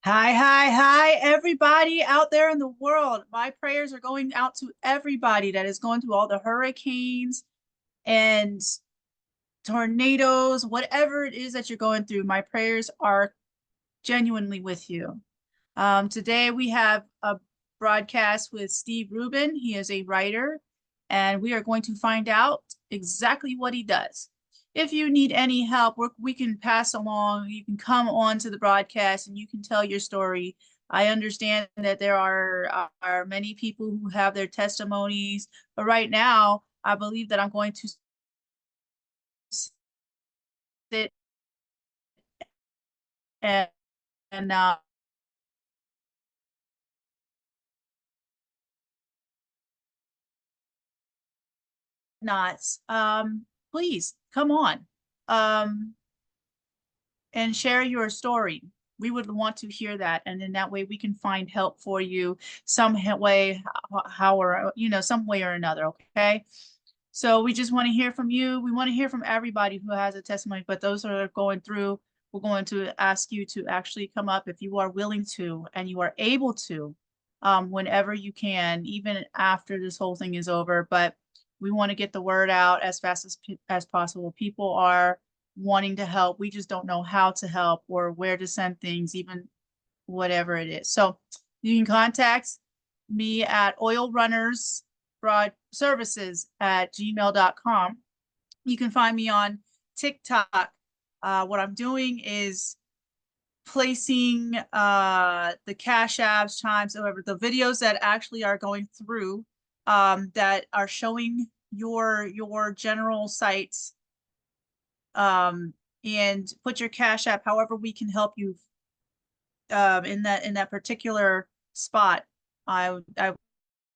Hi, hi, hi, everybody out there in the world. My prayers are going out to everybody that is going through all the hurricanes and tornadoes, whatever it is that you're going through. My prayers are genuinely with you. Today we have a broadcast with Steve Rubin. He is a writer, and we are going to find out exactly what he does. If you need any help, we can pass along. You can come on to the broadcast and you can tell your story. I understand that there are many people who have their testimonies, but right now, I believe that I'm going to sit and, and nots. Please come on. Um, and share your story. We would want to hear that, and then that way we can find help for you some way, how or some way or another. Okay. So we just want to hear from you. We want to hear from everybody who has a testimony, but those that are going through, we're going to ask you to actually come up if you are willing to and you are able to, whenever you can, even after this whole thing is over. But we want to get the word out as fast as possible. People are wanting to help. We just don't know how to help or where to send things, even whatever it is. So you can contact me at oilrunnersbroadservices@gmail.com. You can find me on TikTok. What I'm doing is placing the cash apps, chimes, whatever, the videos that actually are going through, that are showing your general sites, and put your cash app however we can help you, in that particular spot. I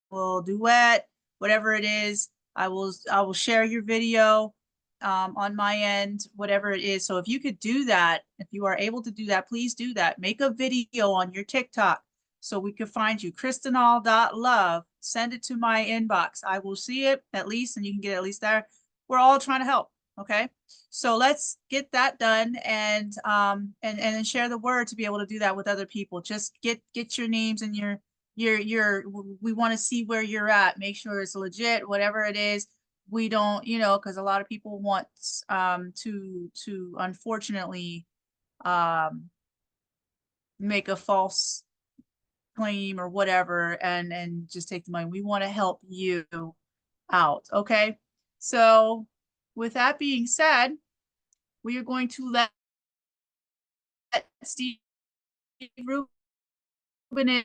will duet, whatever it is. I will share your video, on my end, whatever it is. So if you could do that, if you are able to do that, please do that. Make a video on your TikTok so we can find you. Kristenall.love. Send it to my inbox. I will see it at least, and you can get it at least there. We're all trying to help. Okay. So let's get that done, and then share the word to be able to do that with other people. Just get your names and your we want to see where you're at. Make sure it's legit, whatever it is. We don't, because a lot of people want, to unfortunately, um make a false claim or whatever, and just take the money. We want to help you out. Okay. So with that being said, we are going to let Steve Rubin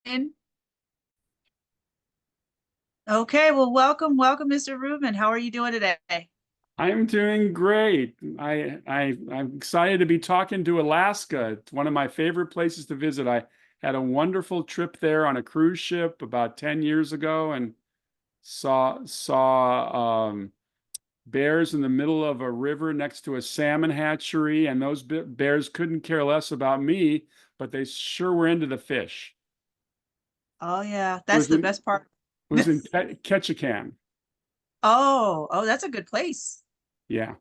in. Okay, well, welcome, Mr. Rubin. How are you doing today? I'm doing great. I'm excited to be talking to Alaska. It's one of my favorite places to visit. I had a wonderful trip there on a cruise ship about 10 years ago and saw bears in the middle of a river next to a salmon hatchery, and those bears couldn't care less about me, but they sure were into the fish. Oh yeah, It that's was the in best part. it was in Ketchikan. Oh, that's a good place. Yeah.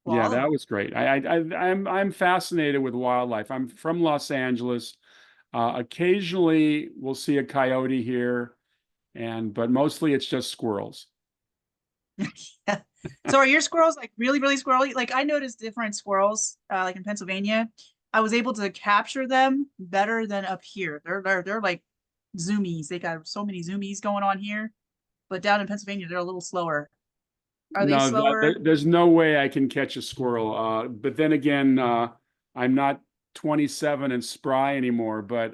Well, Yeah, all of that them. was great. I'm fascinated with wildlife. I'm from Los Angeles. Occasionally we'll see a coyote here, but mostly it's just squirrels. Yeah. So are your squirrels like really, really squirrely? Like I noticed different squirrels, like in Pennsylvania. I was able to capture them better than up here. They're like zoomies. They got so many zoomies going on here, but down in Pennsylvania, they're a little slower. Are they No, slower? there's no way I can catch a squirrel. But then again, I'm not 27 and spry anymore, but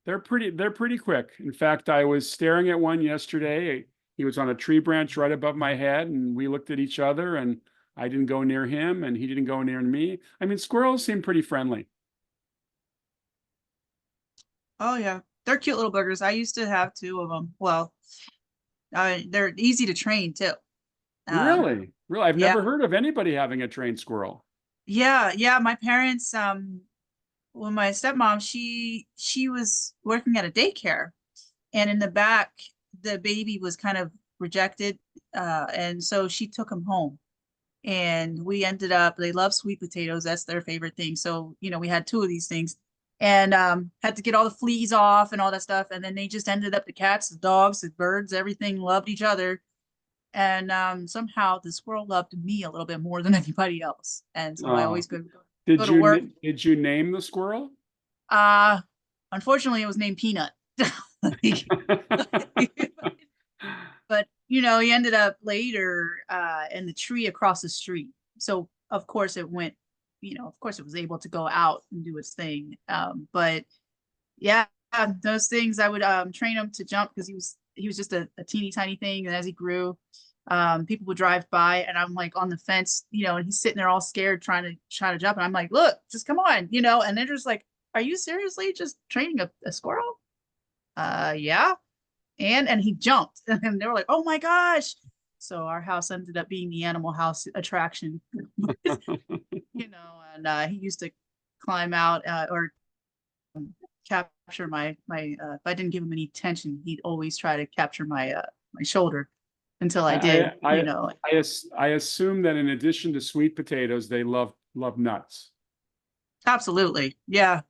they're pretty quick. In fact, I was staring at one yesterday. He was on a tree branch right above my head, and we looked at each other, and I didn't go near him, and he didn't go near me. I mean, squirrels seem pretty friendly. Oh yeah, they're cute little burgers. I used to have two of them. Well, they're easy to train too. Um, Really? Really? I've yeah, never heard of anybody having a trained squirrel. yeah. My parents, well, my stepmom, she was working at a daycare, and in the back, the baby was kind of rejected, and so she took him home. And we ended up, they love sweet potatoes. That's their favorite thing. So, we had two of these things. and had to get all the fleas off and all that stuff. And then they just ended up, the cats, the dogs, the birds, everything loved each other. And somehow the squirrel loved me a little bit more than anybody else. And so I Uh, always go to work. did you name the squirrel? Uh Unfortunately it was named Peanut. But he ended up later in the tree across the street. So of course it went, of course it was able to go out and do its thing. But yeah, those things I would train him to jump because he was just a teeny tiny thing, and as he grew, people would drive by and I'm like on the fence, and he's sitting there all scared trying to jump, and I'm like, look, just come on, and they're just like, are you seriously just training a squirrel? Yeah. And he jumped and they were like, oh my gosh. So our house ended up being the animal house attraction. And he used to climb out or capture my if I didn't give him any attention, he'd always try to capture my shoulder until I I, I, did. I assume that in addition to sweet potatoes, they love nuts. Absolutely. Yeah,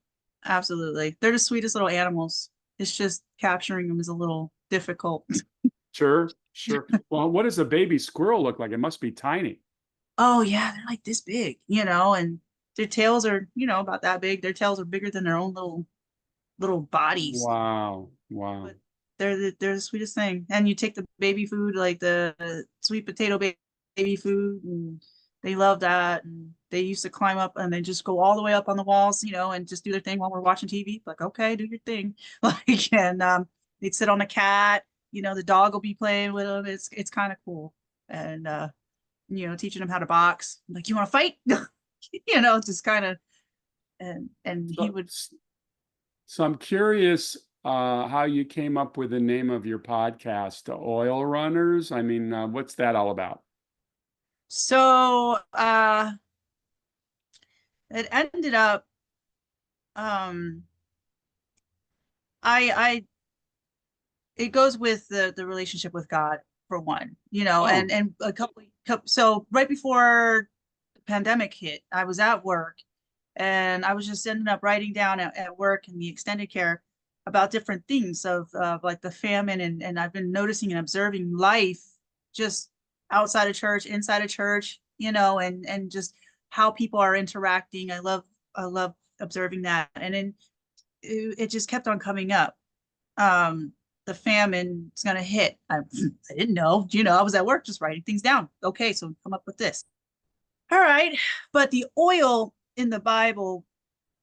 absolutely. They're the sweetest little animals. It's just capturing them is a little difficult. Sure, sure. Well, what does a baby squirrel look like? It must be tiny. Oh yeah, they're like this big, and their tails are, about that big. Their tails are bigger than their own little bodies. Wow, wow. But they're the sweetest thing. And you take the baby food, like the sweet potato baby food, and they love that. And they used to climb up and they just go all the way up on the walls, and just do their thing while we're watching TV. Like, okay, do your thing. Like, and they'd sit on the cat. The dog will be playing with them. It's kind of cool. And teaching them how to box. Like, you want to fight? Just kind of, and he So, would. so I'm curious how you came up with the name of your podcast, the Oil Runners. I mean, what's that all about? So it ended up, um I it goes with the relationship with God, for one, Oh, and a couple, so right before the pandemic hit, I was at work and I was just ended up writing down at work in the extended care about different things of like the famine, and I've been noticing and observing life just outside of church, inside of church, and just how people are interacting. I love observing that, and then it just kept on coming up. The famine is going to hit. I didn't know, I was at work just writing things down. Okay, so come up with this. All right. But the oil in the Bible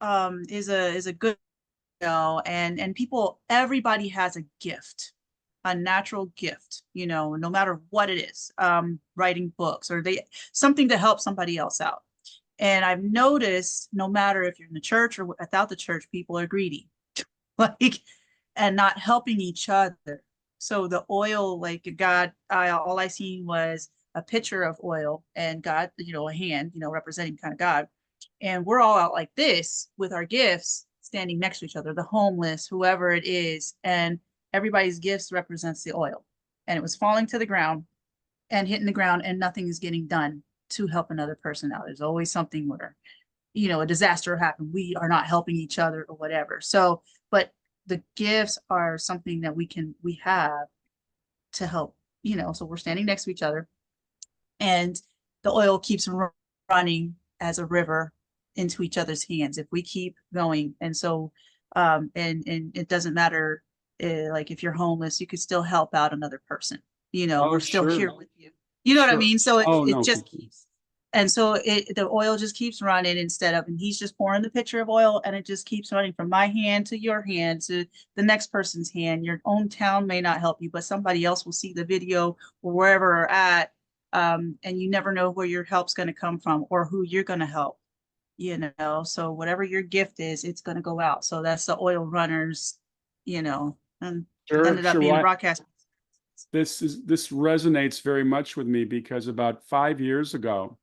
is a good, and people, everybody has a gift, a natural gift, no matter what it is. Writing books, or they something to help somebody else out. And I've noticed no matter if you're in the church or without the church, people are greedy. Like, and not helping each other. So the oil, like God, all I seen was a pitcher of oil and God, a hand, representing kind of God. And we're all out like this with our gifts standing next to each other, the homeless, whoever it is. And everybody's gifts represents the oil. And it was falling to the ground and hitting the ground, and nothing is getting done to help another person out. There's always something where, a disaster happened. We are not helping each other or whatever. So, but the gifts are something that we have to help, so we're standing next to each other, and the oil keeps running as a river into each other's hands if we keep going. And so and it doesn't matter, like if you're homeless, you could still help out another person. oh, We're still sure, here with you. You know what I sure. mean? So it, Oh, it no. just keeps, and so the oil just keeps running, instead of, and he's just pouring the pitcher of oil, and it just keeps running from my hand to your hand to the next person's hand. Your own town may not help you, but somebody else will see the video or wherever we're at. And you never know where your help's going to come from or who you're going to help, so whatever your gift is, it's going to go out. So that's the oil runners, and Sure, ended up sure. being a Well, broadcast. this resonates very much with me because about 5 years ago,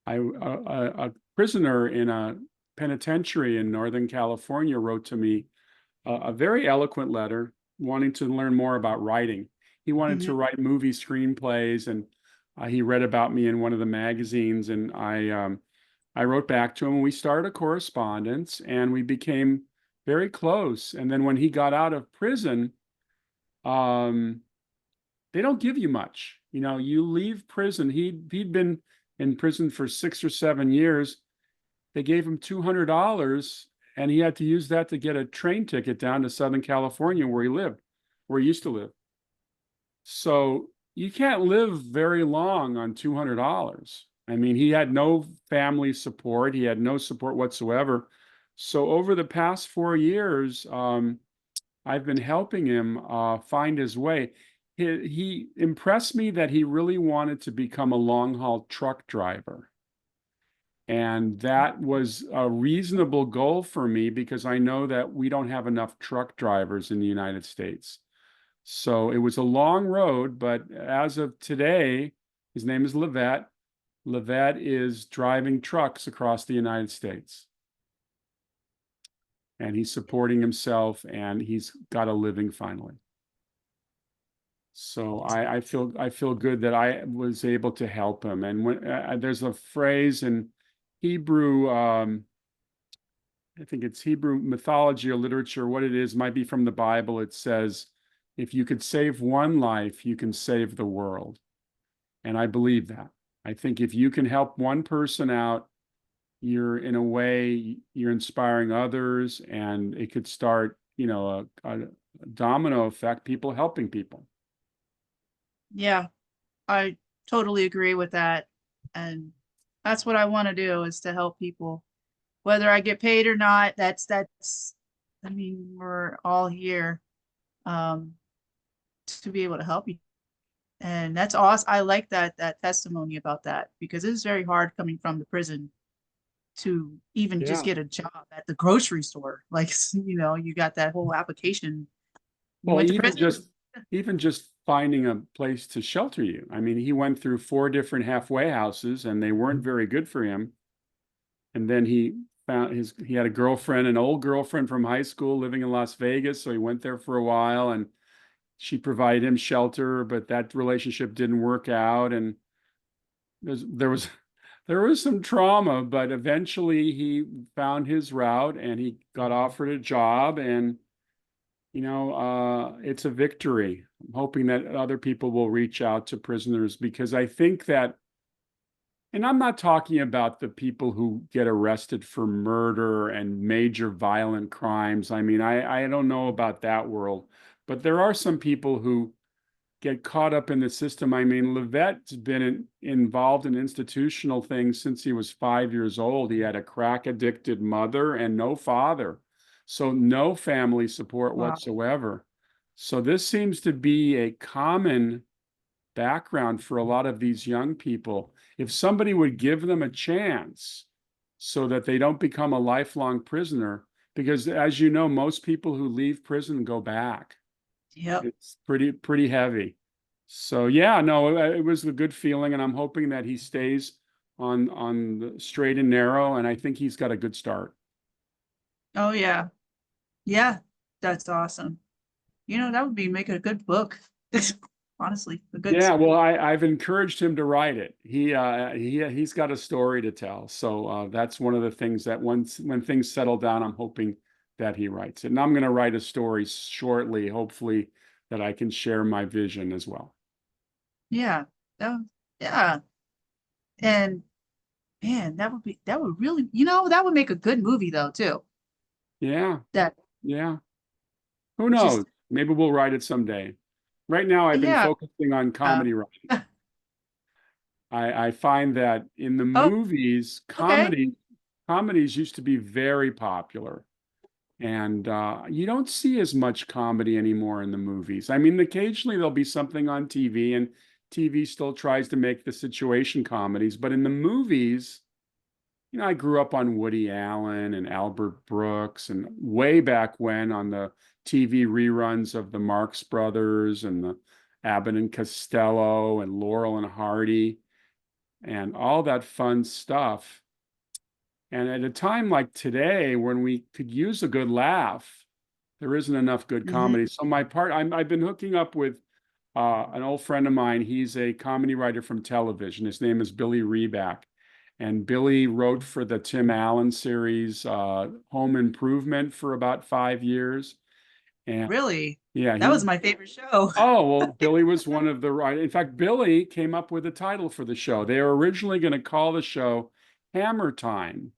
a prisoner in a penitentiary in Northern California wrote to me a very eloquent letter wanting to learn more about writing. He wanted to Mhm. write movie screenplays, and he read about me in one of the magazines, and I wrote back to him and we started a correspondence and we became very close. And then when he got out of prison, um, they don't give you much. You know, you leave prison. He'd been in prison for 6 or 7 years. They gave him $200 and he had to use that to get a train ticket down to Southern California where he lived, where he used to live. So you can't live very long on $200. I mean, he had no family support. He had no support whatsoever. So over the past 4 years, I've been helping him find his way. He impressed me that he really wanted to become a long haul truck driver. And that was a reasonable goal for me because I know that we don't have enough truck drivers in the United States. So it was a long road, but as of today, his name is Levette. Levette is driving trucks across the United States. And he's supporting himself and he's got a living finally. So I feel good that I was able to help him. And when there's a phrase in Hebrew, I think it's Hebrew mythology or literature, what it is, might be from the Bible. It says, if you could save one life, you can save the world. And I believe that. I think if you can help one person out, you're in a way, you're inspiring others, and it could start, a domino effect, people helping people. Yeah, I totally agree with that. And that's what I want to do, is to help people. Whether I get paid or not, I mean, we're all here to be able to help you. And that's awesome. I like that testimony about that, because it's very hard coming from the prison to even just Yeah. get a job at the grocery store. Like, you got that whole application. You Well, went to prison. even just finding a place to shelter you. I mean, he went through 4 different halfway houses and they weren't very good for him. And then he had a girlfriend, an old girlfriend from high school living in Las Vegas. So he went there for a while and she provided him shelter, but that relationship didn't work out. And there was there was some trauma, but eventually he found his route and he got offered a job and it's a victory. I'm hoping that other people will reach out to prisoners because I think that, and I'm not talking about the people who get arrested for murder and major violent crimes. I mean, I don't know about that world, but there are some people who get caught up in the system. I mean, Levette's been involved in institutional things since he was 5 years old. He had a crack addicted mother and no father. So no family support Wow. whatsoever. So this seems to be a common background for a lot of these young people. If somebody would give them a chance so that they don't become a lifelong prisoner, because as you know, most people who leave prison go back. Yep. It's pretty heavy. So yeah, no, it was a good feeling, and I'm hoping that he stays on the straight and narrow, and I think he's got a good start. Oh yeah. Yeah. That's awesome. That would be make a good book. Honestly, a good. Yeah, well, I've encouraged him to write it. He's got a story to tell. So that's one of the things that when things settle down, I'm hoping that he writes it. And I'm going to write a story shortly, hopefully that I can share my vision as well. Yeah. That, yeah. And man, that would really, that would make a good movie though, too. Yeah, That yeah. Who just, knows? Maybe we'll write it someday. Right now, I've been yeah. focusing on comedy writing. I find that in the Oh, movies, okay. comedies used to be very popular. And you don't see as much comedy anymore in the movies. I mean, occasionally there'll be something on TV, and TV still tries to make the situation comedies. But in the movies, I grew up on Woody Allen and Albert Brooks, and way back when on the TV reruns of the Marx Brothers and the Abbott and Costello and Laurel and Hardy and all that fun stuff. And at a time like today, when we could use a good laugh, there isn't enough good Hmm. comedy. So I've been hooking up with an old friend of mine. He's a comedy writer from television. His name is Billy Reback. And Billy wrote for the Tim Allen series, Home Improvement, for about 5 years. And Really? yeah, That was my favorite show. oh, well, Billy was one of the right. In fact, Billy came up with the title for the show. They were originally going to call the show Hammer Time.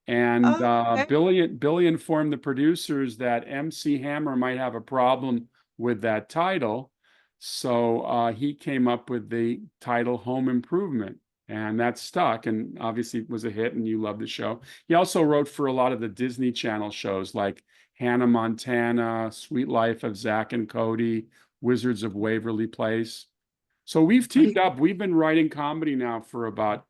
And Oh, okay. Billy informed the producers that MC Hammer might have a problem with that title. So he came up with the title Home Improvement. And that stuck, and obviously it was a hit, and you loved the show. He also wrote for a lot of the Disney Channel shows like Hannah Montana, Sweet Life of Zack and Cody, Wizards of Waverly Place. So we've teamed Right. up. We've been writing comedy now for about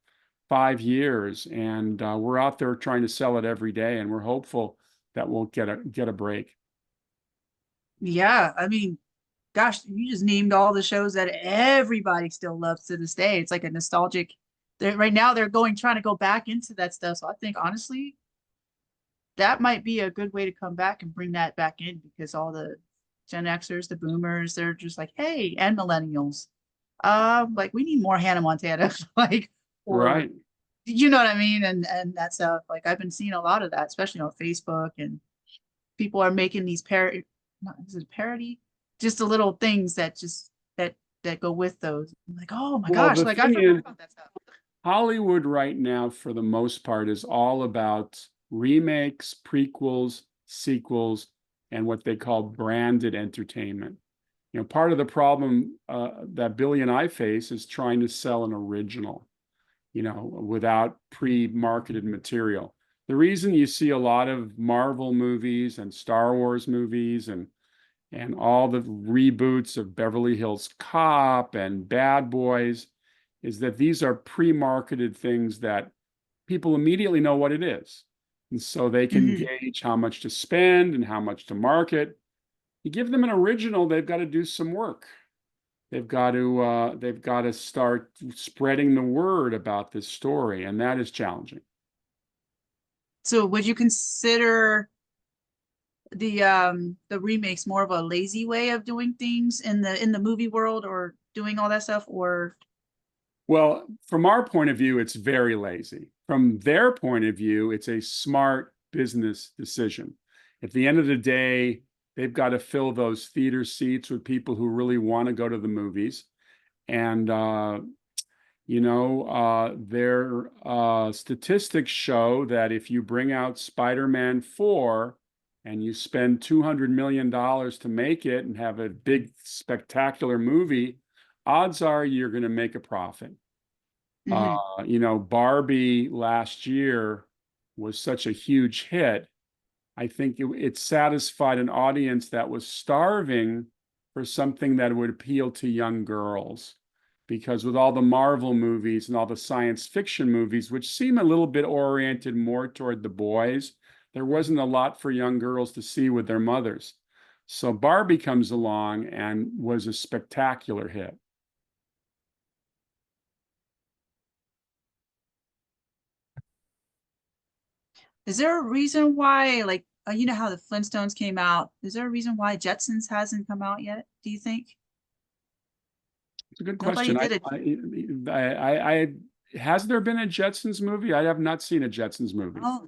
5 years, and we're out there trying to sell it every day, and we're hopeful that we'll get a break. Yeah, I mean, gosh, you just named all the shows that everybody still loves to this day. It's like a nostalgic. Right now they're going trying to go back into that stuff. So I think honestly, that might be a good way to come back and bring that back in because all the Gen Xers, the boomers, they're just like, hey, and millennials. Like we need more Hannah Montana, like, or Right. you know what I mean? And that stuff. Like I've been seeing a lot of that, especially on Facebook, and people are making these parody, not is it parody? Just the little things that just that go with those. I'm like, oh my Well, gosh, the like I thing forgot is, about that stuff. Hollywood right now, for the most part, is all about remakes, prequels, sequels, and what they call branded entertainment. Part of the problem that Billy and I face is trying to sell an original, without pre-marketed material. The reason you see a lot of Marvel movies and Star Wars movies and all the reboots of Beverly Hills Cop and Bad Boys is that these are pre-marketed things that people immediately know what it is. And so they can Hmm. gauge how much to spend and how much to market. You give them an original, they've got to do some work. They've got to start spreading the word about this story, and that is challenging. So would you consider the remakes more of a lazy way of doing things in the movie world or doing all that stuff, or Well, from our point of view, it's very lazy. From their point of view, it's a smart business decision. At the end of the day, they've got to fill those theater seats with people who really want to go to the movies. And their statistics show that if you bring out Spider-Man 4 and you spend $200 million to make it and have a big, spectacular movie, odds are you're going to make a profit. mhm. Barbie last year was such a huge hit. I think it satisfied an audience that was starving for something that would appeal to young girls. Because with all the Marvel movies and all the science fiction movies, which seem a little bit oriented more toward the boys, there wasn't a lot for young girls to see with their mothers. So Barbie comes along and was a spectacular hit. Is there a reason why, like, you know how the Flintstones came out? Is there a reason why Jetsons hasn't come out yet? Do you think? It's a good Nobody question. did it. Has there been a Jetsons movie? I have not seen a Jetsons movie. Oh,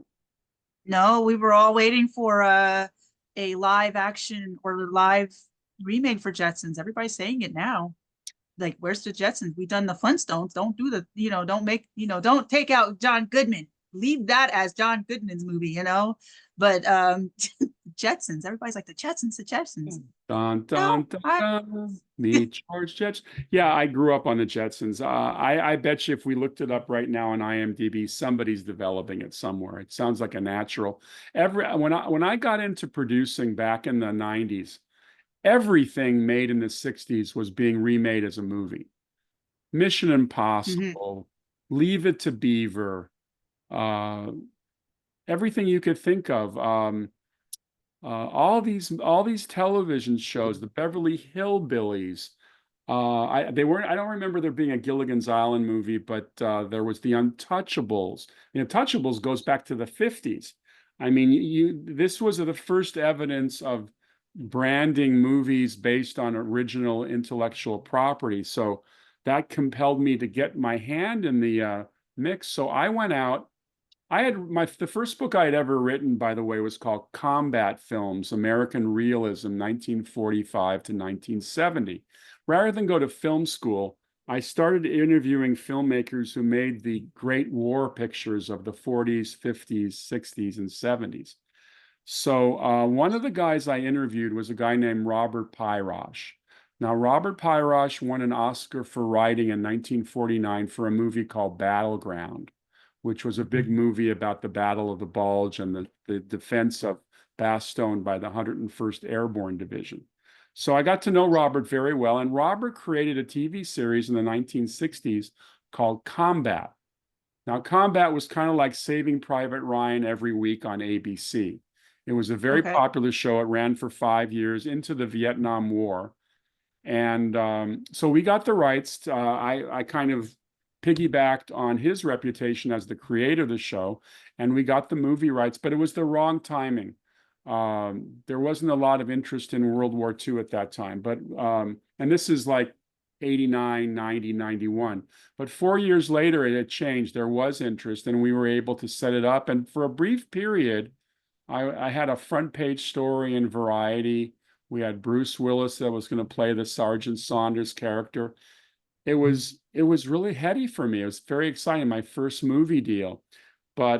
no, we were all waiting for a live action or live remake for Jetsons. Everybody's saying it now. Like, where's the Jetsons? We done the Flintstones. Don't do the, don't make, don't take out John Goodman. Leave that as John Goodman's movie. But Jetsons, everybody's like the Jetsons, the Jetsons. Dun, No, dun, dun, dun. Meet George Jets. Yeah, I grew up on the Jetsons. I bet you if we looked it up right now on IMDb, somebody's developing it somewhere. It sounds like a natural. When I got into producing back in the 90s, everything made in the 60s was being remade as a movie. Mission Mhm. Impossible, Leave It to Beaver, uh, everything you could think of. All these television shows, the Beverly Hillbillies. I don't remember there being a Gilligan's Island movie, but there was the Untouchables. The Untouchables goes back to the 50s. I mean, this was the first evidence of branding movies based on original intellectual property. So that compelled me to get my hand in the mix. So I went out. The first book I had ever written, by the way, was called Combat Films, American Realism, 1945 to 1970. Rather than go to film school, I started interviewing filmmakers who made the great war pictures of the 40s, 50s, 60s, and 70s. So one of the guys I interviewed was a guy named Robert Pyrosh. Now, Robert Pyrosh won an Oscar for writing in 1949 for a movie called Battleground, which was a big movie about the Battle of the Bulge and the defense of Bastogne by the 101st Airborne Division. So I got to know Robert very well, and Robert created a TV series in the 1960s called Combat. Now, Combat was kind of like Saving Private Ryan every week on ABC. It was a very Okay. popular show. It ran for 5 years into the Vietnam War. And so we got the rights. I kind of piggybacked on his reputation as the creator of the show, and we got the movie rights, but it was the wrong timing. There wasn't a lot of interest in World War II at that time, but and this is like 89, 90, 91. But 4 years later, it had changed. There was interest, and we were able to set it up. And for a brief period, I had a front page story in Variety. We had Bruce Willis that was going to play the Sergeant Saunders character. It was really heady for me. It was very exciting, my first movie deal. But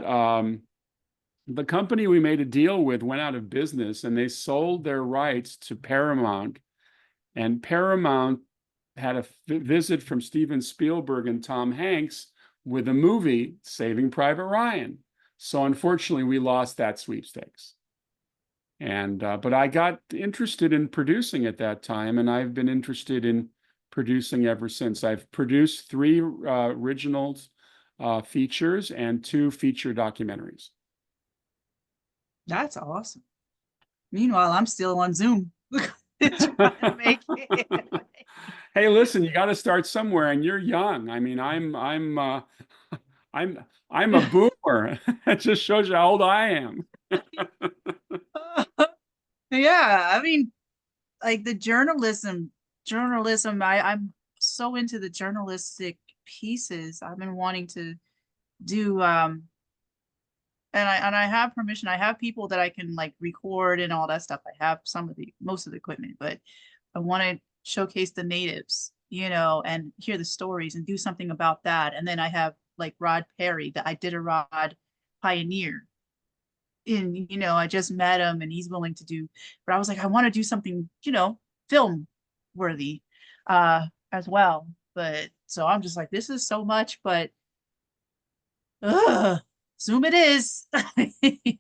the company we made a deal with went out of business, and they sold their rights to Paramount. And Paramount had a visit from Steven Spielberg and Tom Hanks with a movie, Saving Private Ryan. So unfortunately, we lost that sweepstakes. And but I got interested in producing at that time, and I've been interested in producing ever since. I've produced 3 originals, features, and 2 feature documentaries. That's awesome. Meanwhile, I'm still on Zoom trying to make it. Hey, listen, you got to start somewhere, and you're young. I mean, I'm a boomer. It just shows you how old I am. Yeah, I mean, like the journalism, I'm so into the journalistic pieces. I've been wanting to do and I have permission. I have people that I can like record and all that stuff. I have most of the equipment, but I want to showcase the natives, and hear the stories and do something about that. And then I have like Rod Perry that I did a Rod Pioneer in, I just met him and he's willing to do, but I was like, I want to do something, film worthy as well. But so I'm just like, this is so much, but Zoom it is.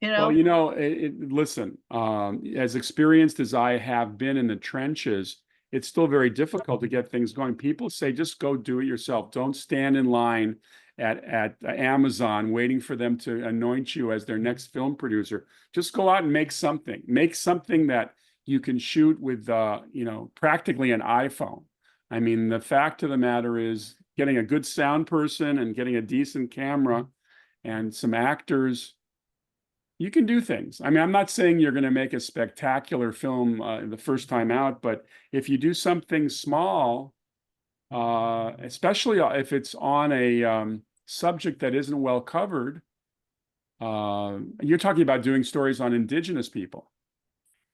Well, listen, as experienced as I have been in the trenches, it's still very difficult to get things going. People say, just go do it yourself. Don't stand in line at Amazon waiting for them to anoint you as their next film producer. Just go out and make something. Make something that you can shoot with, practically an iPhone. I mean, the fact of the matter is getting a good sound person and getting a decent camera and some actors, you can do things. I mean, I'm not saying you're going to make a spectacular film the first time out, but if you do something small, especially if it's on a subject that isn't well covered, you're talking about doing stories on indigenous people.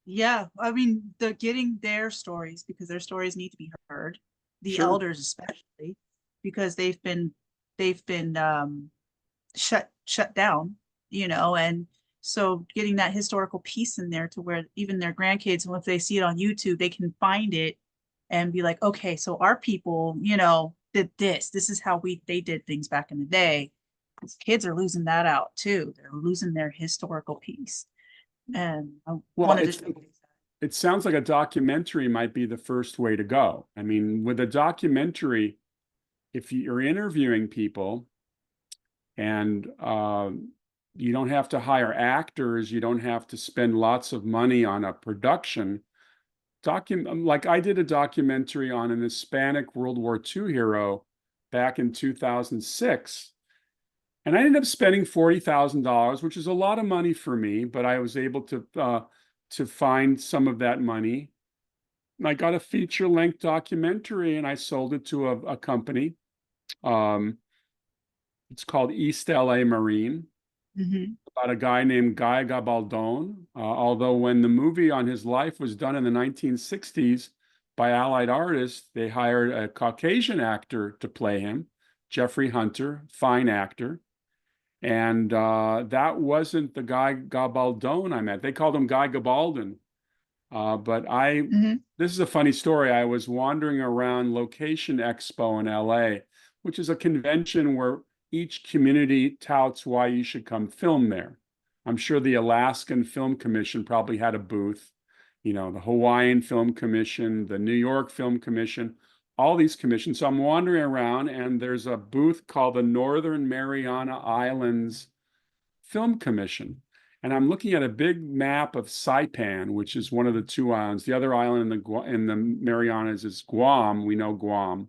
Yeah, I mean, the getting their stories, because their stories need to be heard. The Sure. elders especially, because they've been shut down, and so getting that historical piece in there to where even their grandkids, if they see it on YouTube, they can find it and be like, okay, so our people, did this. This is how they did things back in the day. These kids are losing that out too. They're losing their historical piece. And I Well, wanted to showcase that. it sounds like a documentary might be the first way to go. I mean, with a documentary, if you're interviewing people and you don't have to hire actors, you don't have to spend lots of money on a production. Like I did a documentary on an Hispanic World War II hero back in 2006. And I ended up spending $40,000, which is a lot of money for me, but I was able to find some of that money. And I got a feature-length documentary and I sold it to a company. It's called East LA Marine, Hmm. about a guy named Guy Gabaldon. Although when the movie on his life was done in the 1960s by Allied artists, they hired a Caucasian actor to play him, Jeffrey Hunter, fine actor. And that wasn't the Guy Gabaldon I met. They called him Guy Gabaldon. But Hmm. this is a funny story. I was wandering around Location Expo in LA, which is a convention where each community touts why you should come film there. I'm sure the Alaskan Film Commission probably had a booth, the Hawaiian Film Commission, the New York Film Commission, all these commissions. So I'm wandering around and there's a booth called the Northern Mariana Islands Film Commission. And I'm looking at a big map of Saipan, which is one of the two islands. The other island in the Marianas is Guam. We know Guam.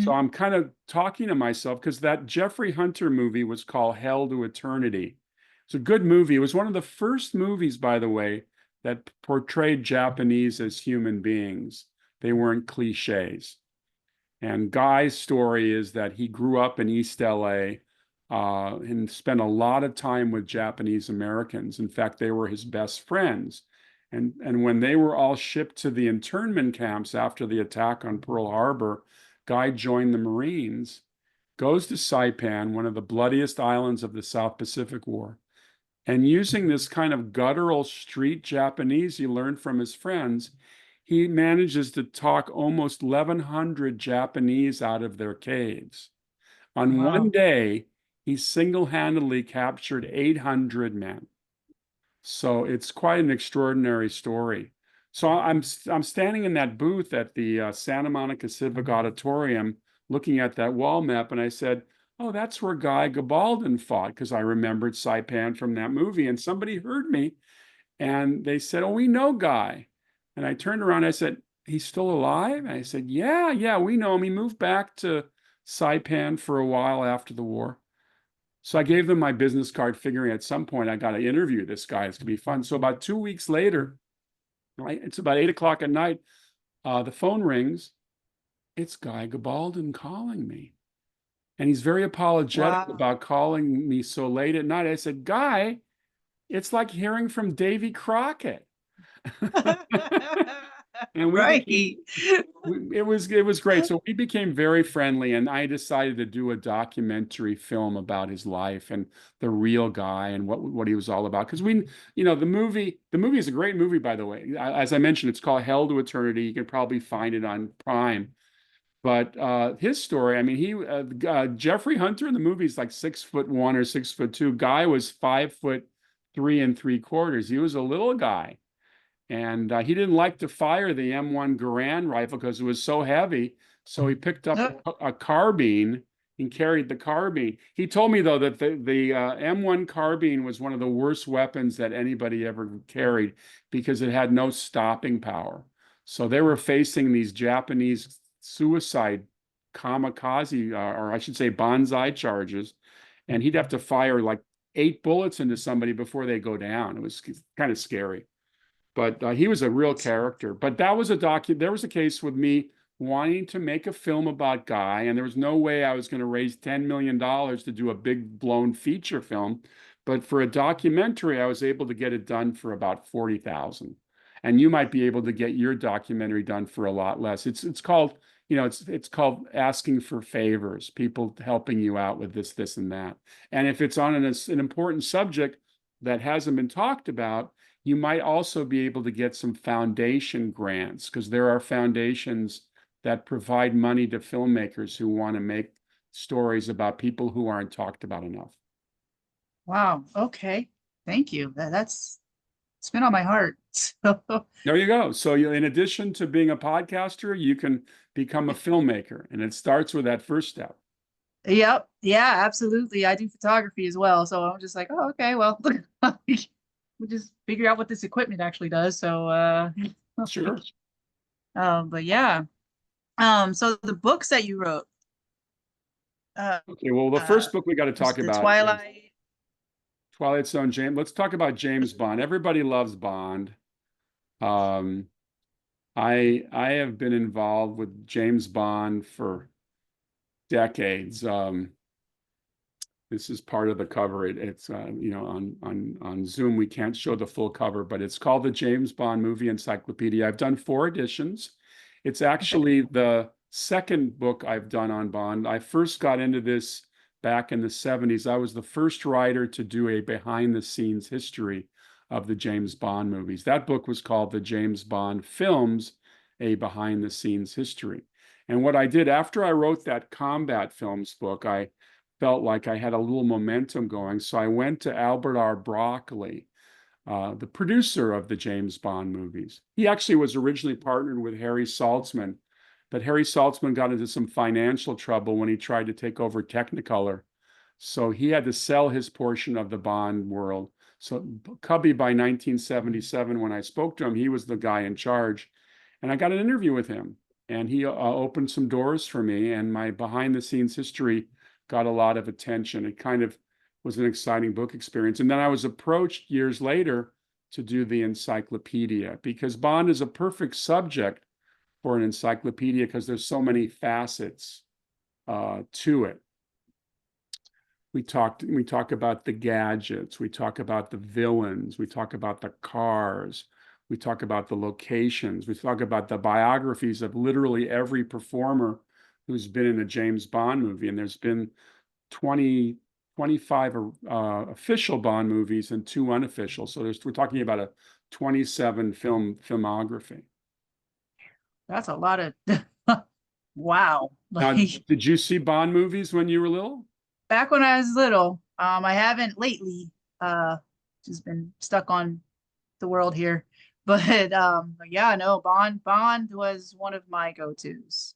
So Hmm. I'm kind of talking to myself because that Jeffrey Hunter movie was called Hell to Eternity. It's a good movie. It was one of the first movies, by the way, that portrayed Japanese as human beings. They weren't cliches. And Guy's story is that he grew up in East LA and spent a lot of time with Japanese Americans. In fact, they were his best friends. And when they were all shipped to the internment camps after the attack on Pearl Harbor, Guy joined the Marines, goes to Saipan, one of the bloodiest islands of the South Pacific War, and using this kind of guttural street Japanese he learned from his friends, he manages to talk almost 1,100 Japanese out of their caves. On one Wow. day, he single-handedly captured 800 men. So it's quite an extraordinary story. So I'm standing in that booth at the Santa Monica Civic Auditorium, looking at that wall map, and I said, "Oh, that's where Guy Gabaldon fought," because I remembered Saipan from that movie. And somebody heard me, and they said, "Oh, we know Guy." And I turned around, and I said, "He's still alive?" And I said, "Yeah, yeah, we know him. He moved back to Saipan for a while after the war." So I gave them my business card, figuring at some point I got to interview this guy. It's gonna be fun. So about 2 weeks later, right, it's about 8 o'clock at night. The phone rings. It's Guy Gabaldon calling me, and he's very apologetic Wow. about calling me so late at night. I said, "Guy, it's like hearing from Davy Crockett." And we Right. became it was great. So we became very friendly, and I decided to do a documentary film about his life and the real guy and what he was all about. Because the movie is a great movie, by the way. As I mentioned, it's called Hell to Eternity. You can probably find it on Prime. But his story, I mean, Jeffrey Hunter in the movie is like 6'1" or 6'2". Guy was 5'3 3/4". He was a little guy. And he didn't like to fire the M1 Garand rifle because it was so heavy. So he picked up a carbine and carried the carbine. He told me, though, that the M1 carbine was one of the worst weapons that anybody ever carried because it had no stopping power. So they were facing these Japanese suicide kamikaze, or I should say banzai charges. And he'd have to fire like 8 bullets into somebody before they go down. It was kind of scary. But he was a real character. But that was there was a case with me wanting to make a film about Guy, and there was no way I was going to raise $10 million to do a big blown feature film. But for a documentary, I was able to get it done for about 40,000. And you might be able to get your documentary done for a lot less. It's called, it's called asking for favors, people helping you out with this, and that. And if it's on an important subject that hasn't been talked about, you might also be able to get some foundation grants, because there are foundations that provide money to filmmakers who want to make stories about people who aren't talked about enough. Wow. Okay. Thank you. That's it's been on my heart. So, There you go. So in addition to being a podcaster, you can become a filmmaker, and it starts with that first step. yep. Yeah, absolutely. I do photography as well. So I'm just like, oh, okay, well, we'll just figure out what this equipment actually does. So Sure. but yeah. So the books that you wrote, uh, Okay. Well, the uh first book we got to was talk the about is Twilight. Twilight Zone. James. Let's talk about James Bond. Everybody loves Bond. Um, I have been involved with James Bond for decades. This is part of the cover. It's you know, on Zoom we can't show the full cover, but it's called the James Bond Movie Encyclopedia. I've done 4 editions. It's Okay. actually the second book I've done on Bond. I first got into this back in the 70s. I was the first writer to do a behind the scenes history of the James Bond movies. That book was called The James Bond Films, a behind the scenes history. And what I did after I wrote that combat films book, I felt like I had a little momentum going. So I went to Albert R. Broccoli, the producer of the James Bond movies. He actually was originally partnered with Harry Saltzman, but Harry Saltzman got into some financial trouble when he tried to take over Technicolor. So he had to sell his portion of the Bond world. So Cubby, by 1977, when I spoke to him, he was the guy in charge. And I got an interview with him, and he opened some doors for me, and my behind the scenes history got a lot of attention. It kind of was an exciting book experience. And then I was approached years later to do the encyclopedia, because Bond is a perfect subject for an encyclopedia because there's so many facets to it. We talk about the gadgets, we talk about the villains, we talk about the cars, we talk about the locations, we talk about the biographies of literally every performer who's been in a James Bond movie. And there's been 20, 25 official Bond movies and 2 unofficial. So we're talking about a 27 filmography. That's a lot of wow. Now, Like did you see Bond movies when you were little? back when I was little, I haven't lately, just been stuck on the world here. But yeah, no, Bond was one of my go-tos.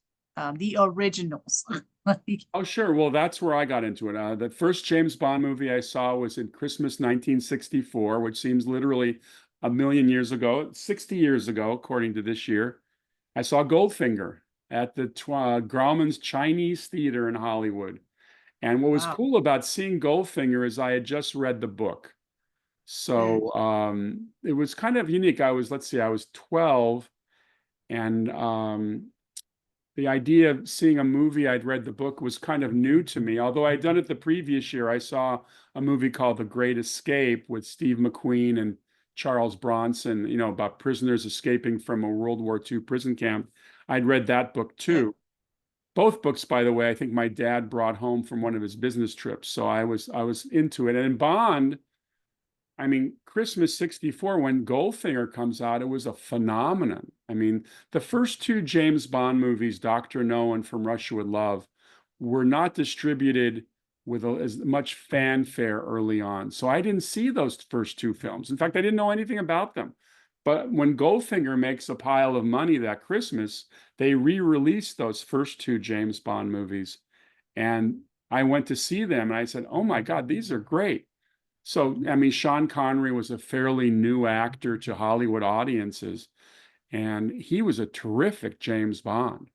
The originals. Like, Oh, sure. Well, that's where I got into it. The first James Bond movie I saw was in Christmas 1964, which seems literally a million years ago, 60 years ago, according to this year. I saw Goldfinger at the Grauman's Chinese Theater in Hollywood. And what was wow. cool about seeing Goldfinger is I had just read the book. Mm, So it was kind of unique. Let's see, I was 12, and the idea of seeing a movie, I'd read the book, was kind of new to me. Although I'd done it the previous year, I saw a movie called The Great Escape with Steve McQueen and Charles Bronson, you know, about prisoners escaping from a World War II prison camp. I'd read that book yeah. too. Both books, by the way, I think my dad brought home from one of his business trips. So I was into it. And in Bond, I mean, Christmas 64, when Goldfinger comes out, it was a phenomenon. I mean, the first 2 James Bond movies, Dr. No and From Russia with Love, were not distributed with as much fanfare early on. So I didn't see those first 2 films. In fact, I didn't know anything about them. But when Goldfinger makes a pile of money that Christmas, they re-released those first 2 James Bond movies. And I went to see them and I said, oh my God, these are great. So, I mean, Sean Connery was a fairly new actor to Hollywood audiences, and he was a terrific James Bond.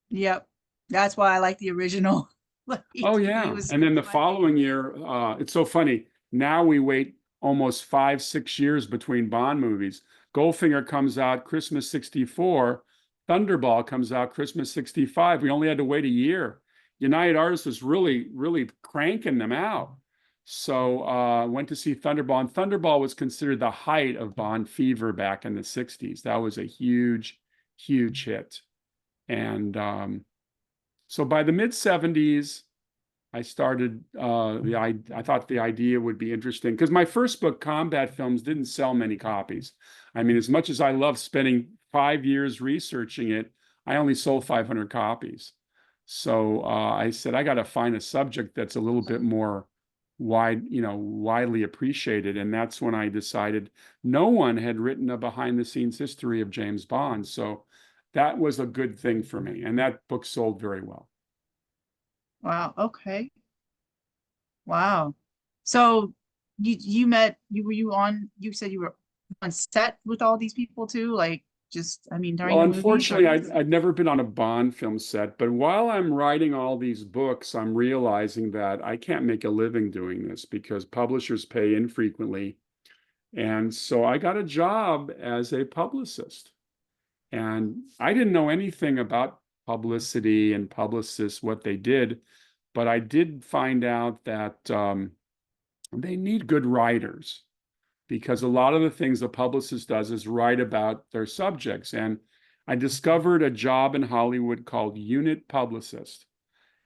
Yep. That's why I like the original. Like Oh, he yeah. was And then the my following favorite. year, it's so funny. Now we wait almost 5, 6 years between Bond movies. Goldfinger comes out Christmas 64. Thunderball comes out Christmas 65. We only had to wait a year. United Artists was really, really cranking them out. So went to see Thunderball. And Thunderball was considered the height of Bond fever back in the 60s. That was a huge, huge hit. And so by the mid 70s, I started I thought the idea would be interesting because my first book, Combat Films, didn't sell many copies. I mean, as much as I love spending 5 years researching it, I only sold 500 copies. So I said I got to find a subject that's a little bit more widely appreciated, and that's when I decided no one had written a behind the scenes history of James Bond. So that was a good thing for me, and that book sold very well. Wow. Okay. Wow. So you met you were you on you said you were on set with all these people too? Like just I mean during Well, the movies or unfortunately, I'd never been on a Bond film set, but while I'm writing all these books, I'm realizing that I can't make a living doing this because publishers pay infrequently. And so I got a job as a publicist. And I didn't know anything about publicity and publicists, what they did. but I did find out that they need good writers because a lot of the things a publicist does is write about their subjects. And I discovered a job in Hollywood called unit publicist.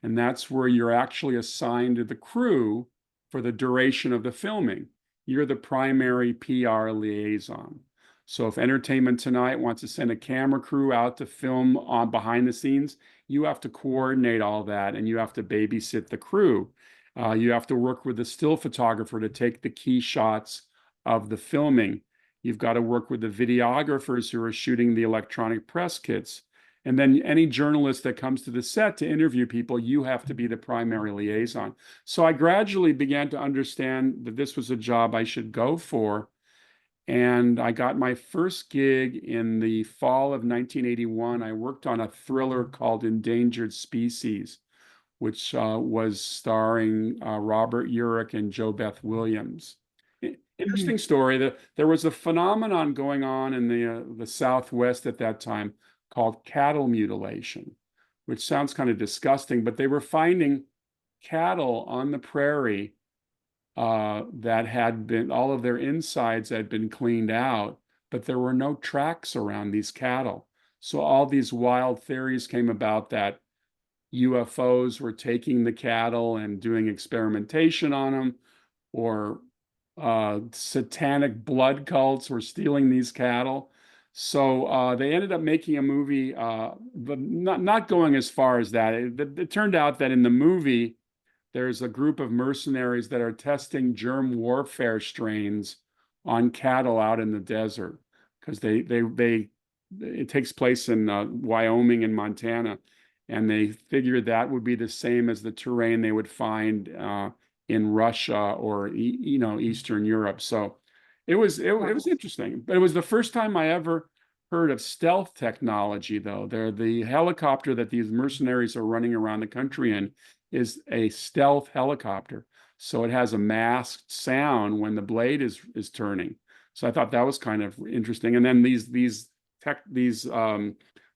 And that's where you're actually assigned to the crew for the duration of the filming. You're the primary PR liaison. So if Entertainment Tonight wants to send a camera crew out to film on behind the scenes, you have to coordinate all that and you have to babysit the crew. You have to work with the still photographer to take the key shots of the filming. You've got to work with the videographers who are shooting the electronic press kits. And then any journalist that comes to the set to interview people, you have to be the primary liaison. So I gradually began to understand that this was a job I should go for. And I got my first gig in the fall of 1981. I worked on a thriller called Endangered Species, which was starring Robert Urich and Jo Beth Williams. Mhm. Interesting story. There was a phenomenon going on in the Southwest at that time called cattle mutilation, which sounds kind of disgusting, but they were finding cattle on the prairie that had been, all of their insides had been cleaned out, but there were no tracks around these cattle. So all these wild theories came about that UFOs were taking the cattle and doing experimentation on them, or satanic blood cults were stealing these cattle. So they ended up making a movie, but not going as far as that. It turned out that in the movie, there's a group of mercenaries that are testing germ warfare strains on cattle out in the desert because they it takes place in Wyoming and Montana, and they figured that would be the same as the terrain they would find in Russia or Eastern Europe. So it was Wow. interesting, but it was the first time I ever heard of stealth technology, though. They're the helicopter that these mercenaries are running around the country in is a stealth helicopter. So it has a masked sound when the blade is turning. So I thought that was kind of interesting. And then these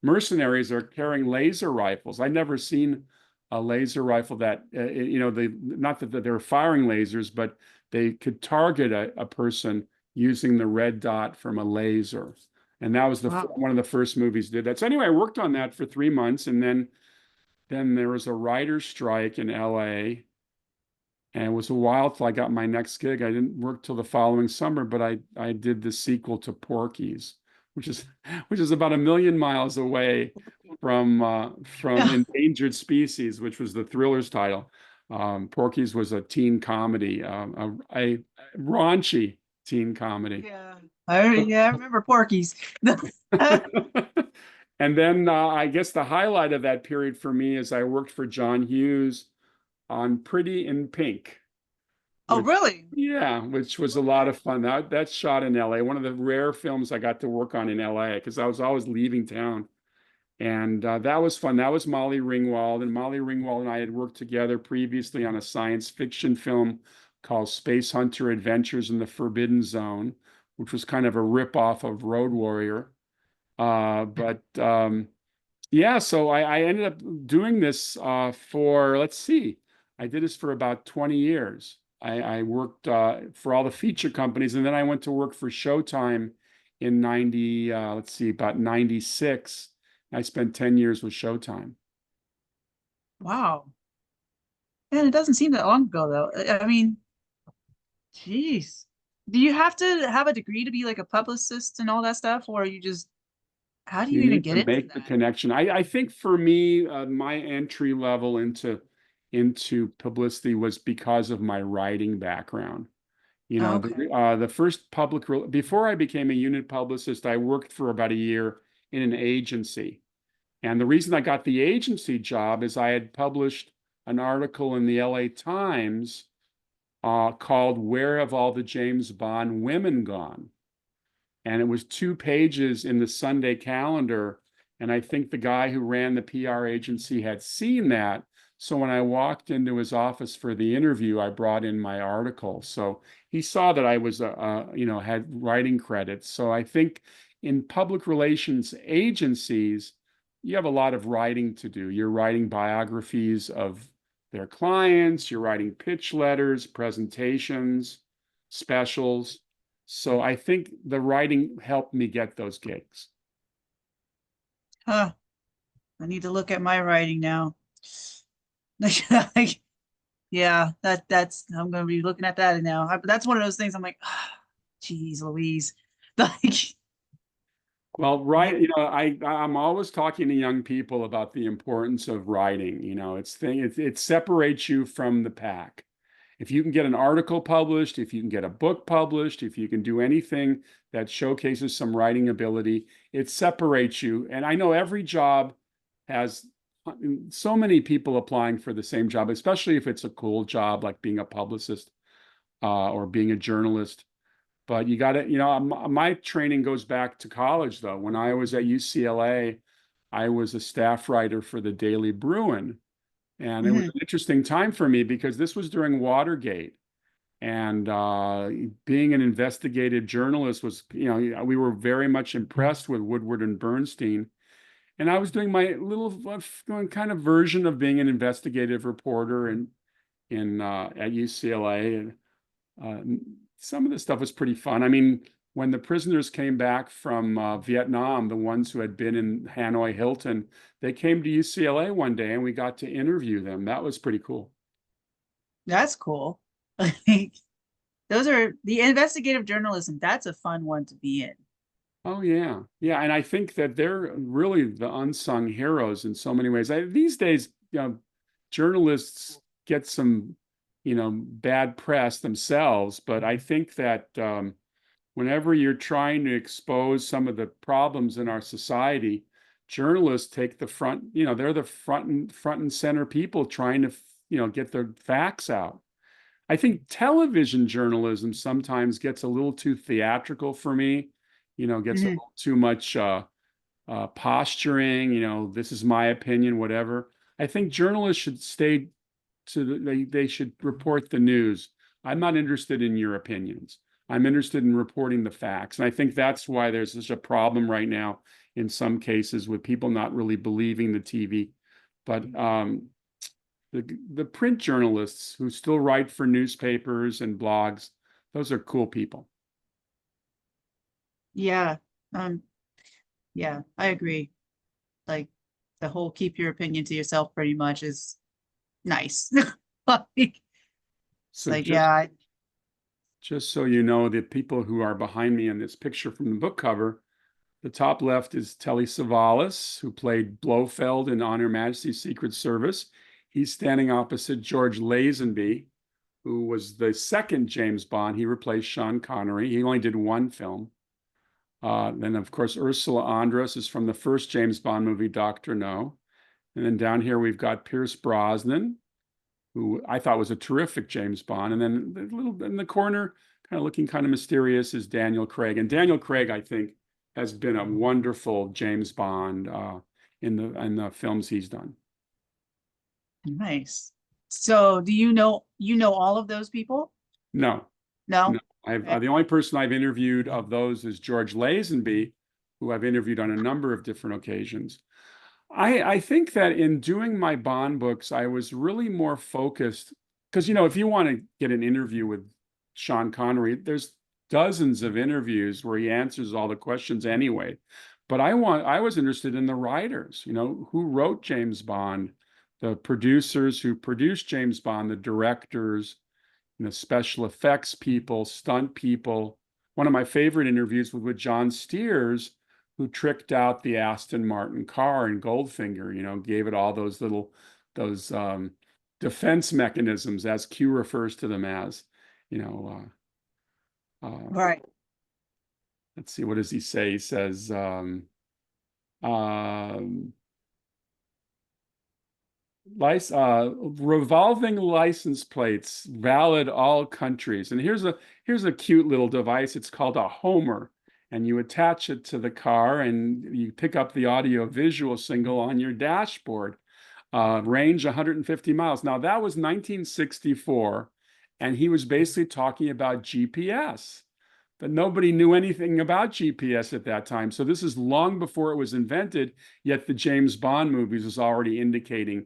mercenaries are carrying laser rifles. I'd never seen a laser rifle that they, not that they're firing lasers, but they could target a person using the red dot from a laser. And that was Wow. one of the first movies did that. So anyway, I worked on that for 3 months, and then there was a writer's strike in LA, and it was a while till I got my next gig. I didn't work till the following summer, but I did the sequel to Porky's, which is which is about 1 million miles away from Yeah. Endangered Species, which was the thriller's title. Porky's was a teen comedy, a raunchy teen comedy. Yeah. I remember Porky's. And then I guess the highlight of that period for me is I worked for John Hughes on Pretty in Pink, Oh, which, really? yeah, which was a lot Okay. of fun. That's shot in LA, one of the rare films I got to work on in LA because I was always leaving town. And that was fun. That was Molly Ringwald. And Molly Ringwald and I had worked together previously on a science fiction film called Space Hunter Adventures in the Forbidden Zone, which was kind of a ripoff of Road Warrior. But yeah, so I ended up doing this for, let's see, I did this for about 20 years. I worked for all the feature companies, and then I went to work for Showtime in 90, let's see, about 96. I spent 10 years with Showtime. Wow. And it doesn't seem that long ago, though. I mean, jeez. Do you have to have a degree to be like a publicist and all that stuff, or you just, how do You you even need get to into make the that? connection. I think for me, my entry level into publicity was because of my writing background. Okay. The first before I became a unit publicist, I worked for about a year in an agency. And the reason I got the agency job is I had published an article in the LA Times called Where Have All the James Bond Women Gone? And it was 2 pages in the Sunday calendar. And I think the guy who ran the PR agency had seen that. So when I walked into his office for the interview, I brought in my article. So he saw that I was, had writing credits. So I think in public relations agencies, you have a lot of writing to do. You're writing biographies of their clients, you're writing pitch letters, presentations, specials. So I think the writing helped me get those gigs. Huh. I need to look at my writing now. Like, yeah, that's I'm gonna be looking at that now. But that's one of those things I'm like, geez, Louise. Like, Well, yeah. right, I'm always talking to young people about the importance of writing. It separates you from the pack. If you can get an article published, if you can get a book published, if you can do anything that showcases some writing ability, it separates you. And I know every job has so many people applying for the same job, especially if it's a cool job like being a publicist or being a journalist. But you got to, my training goes back to college, though. When I was at UCLA, I was a staff writer for the Daily Bruin. And it was Mhm. an interesting time for me because this was during Watergate. And being an investigative journalist was, we were very much impressed with Woodward and Bernstein. And I was doing my little kind of version of being an investigative reporter in at UCLA. And some of the stuff was pretty fun. I mean, when the prisoners came back from Vietnam, the ones who had been in Hanoi Hilton, they came to UCLA one day and we got to interview them. That was pretty cool. That's cool. Like, those are the investigative journalism. That's a fun one to be in. Oh yeah, yeah, and I think that they're really the unsung heroes in so many ways. These days, journalists get some, bad press themselves, but I think that whenever you're trying to expose some of the problems in our society, journalists take the front, they're the front and center people trying to, get the facts out. I think television journalism sometimes gets a little too theatrical for me, gets a Mhm. little too much posturing, this is my opinion, whatever. I think journalists should stay they should report the news. I'm not interested in your opinions. I'm interested in reporting the facts. And I think that's why there's such a problem right now in some cases with people not really believing the TV. But the print journalists who still write for newspapers and blogs, those are cool people. Yeah. Um, yeah, I agree. Like, the whole keep your opinion to yourself pretty much is nice. Like, it's So like, yeah, just so you know, the people who are behind me in this picture from the book cover, the top left is Telly Savalas, who played Blofeld in On Her Majesty's Secret Service. He's standing opposite George Lazenby, who was the second James Bond. He replaced Sean Connery. He only did one film. Then, of course, Ursula Andress is from the first James Bond movie, Dr. No. And then down here, we've got Pierce Brosnan, who I thought was a terrific James Bond. And then a little in the corner, kind of looking kind of mysterious, is Daniel Craig. And Daniel Craig, I think, has been a wonderful James Bond in the films he's done. nice. So do you know all of those people? No, no. No? I've Eh, the only person I've interviewed of those is George Lazenby, who I've interviewed on a number of different occasions. I think that in doing my Bond books, I was really more focused because if you want to get an interview with Sean Connery, there's dozens of interviews where he answers all the questions anyway. But I was interested in the writers, who wrote James Bond, the producers who produced James Bond, the directors, special effects people, stunt people. One of my favorite interviews was with John Steers, who tricked out the Aston Martin car in Goldfinger, gave it all those defense mechanisms, as Q refers to them as, you know, right. let's see, what does he say? He says, um, revolving license plates, valid all countries. And here's a cute little device. It's called a Homer, and you attach it to the car, and you pick up the audio visual signal on your dashboard. Range 150 miles. Now that was 1964, and he was basically talking about GPS. but nobody knew anything about GPS at that time. So this is long before it was invented, yet the James Bond movies was already indicating,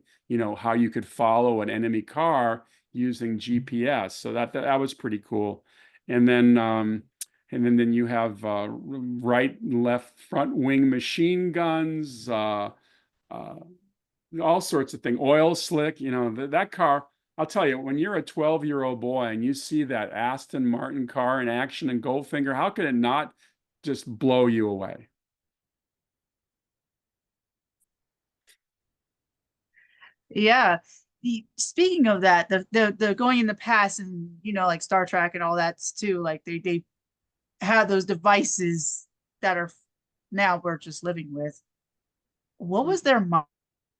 how you could follow an enemy car using GPS. So that was pretty cool. And then you have right and left front wing machine guns, uh, all sorts of things, oil slick, that car. I'll tell you, when you're a 12-year-old boy and you see that Aston Martin car in action in Goldfinger, how could it not just blow you away? Yeah. Speaking of that, the going in the past and like Star Trek and all that too, like they have those devices that are now we're just living with. What was their mind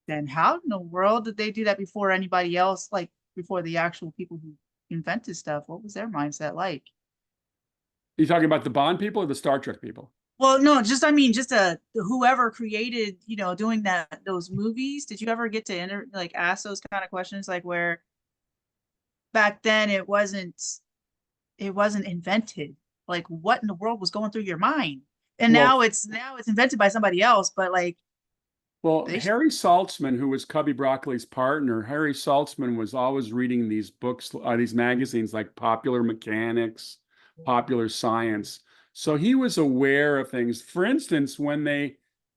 then? How in the world did they do that before anybody else, like before the actual people who invented stuff? What was their mindset like? You talking about the Bond people or the Star Trek people? Well, no, just I mean, just whoever created, doing those movies. Did you ever get to like ask those kind of questions, like where back then it wasn't invented. Like what in the world was going through your mind? And Well, now it's invented by somebody else, but like Well, they Harry Saltzman, who was Cubby Broccoli's partner, Harry Saltzman was always reading these books, these magazines like Popular Mechanics, Popular Science. So he was aware of things. For instance, when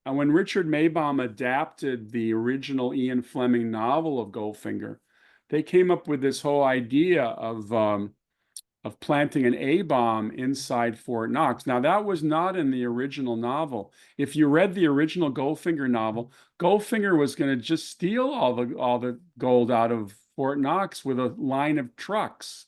Richard Maybaum adapted the original Ian Fleming novel of Goldfinger, they came up with this whole idea of planting an A bomb inside Fort Knox. Now, that was not in the original novel. If you read the original Goldfinger novel, Goldfinger was going to just steal all the gold out of Fort Knox with a line of trucks.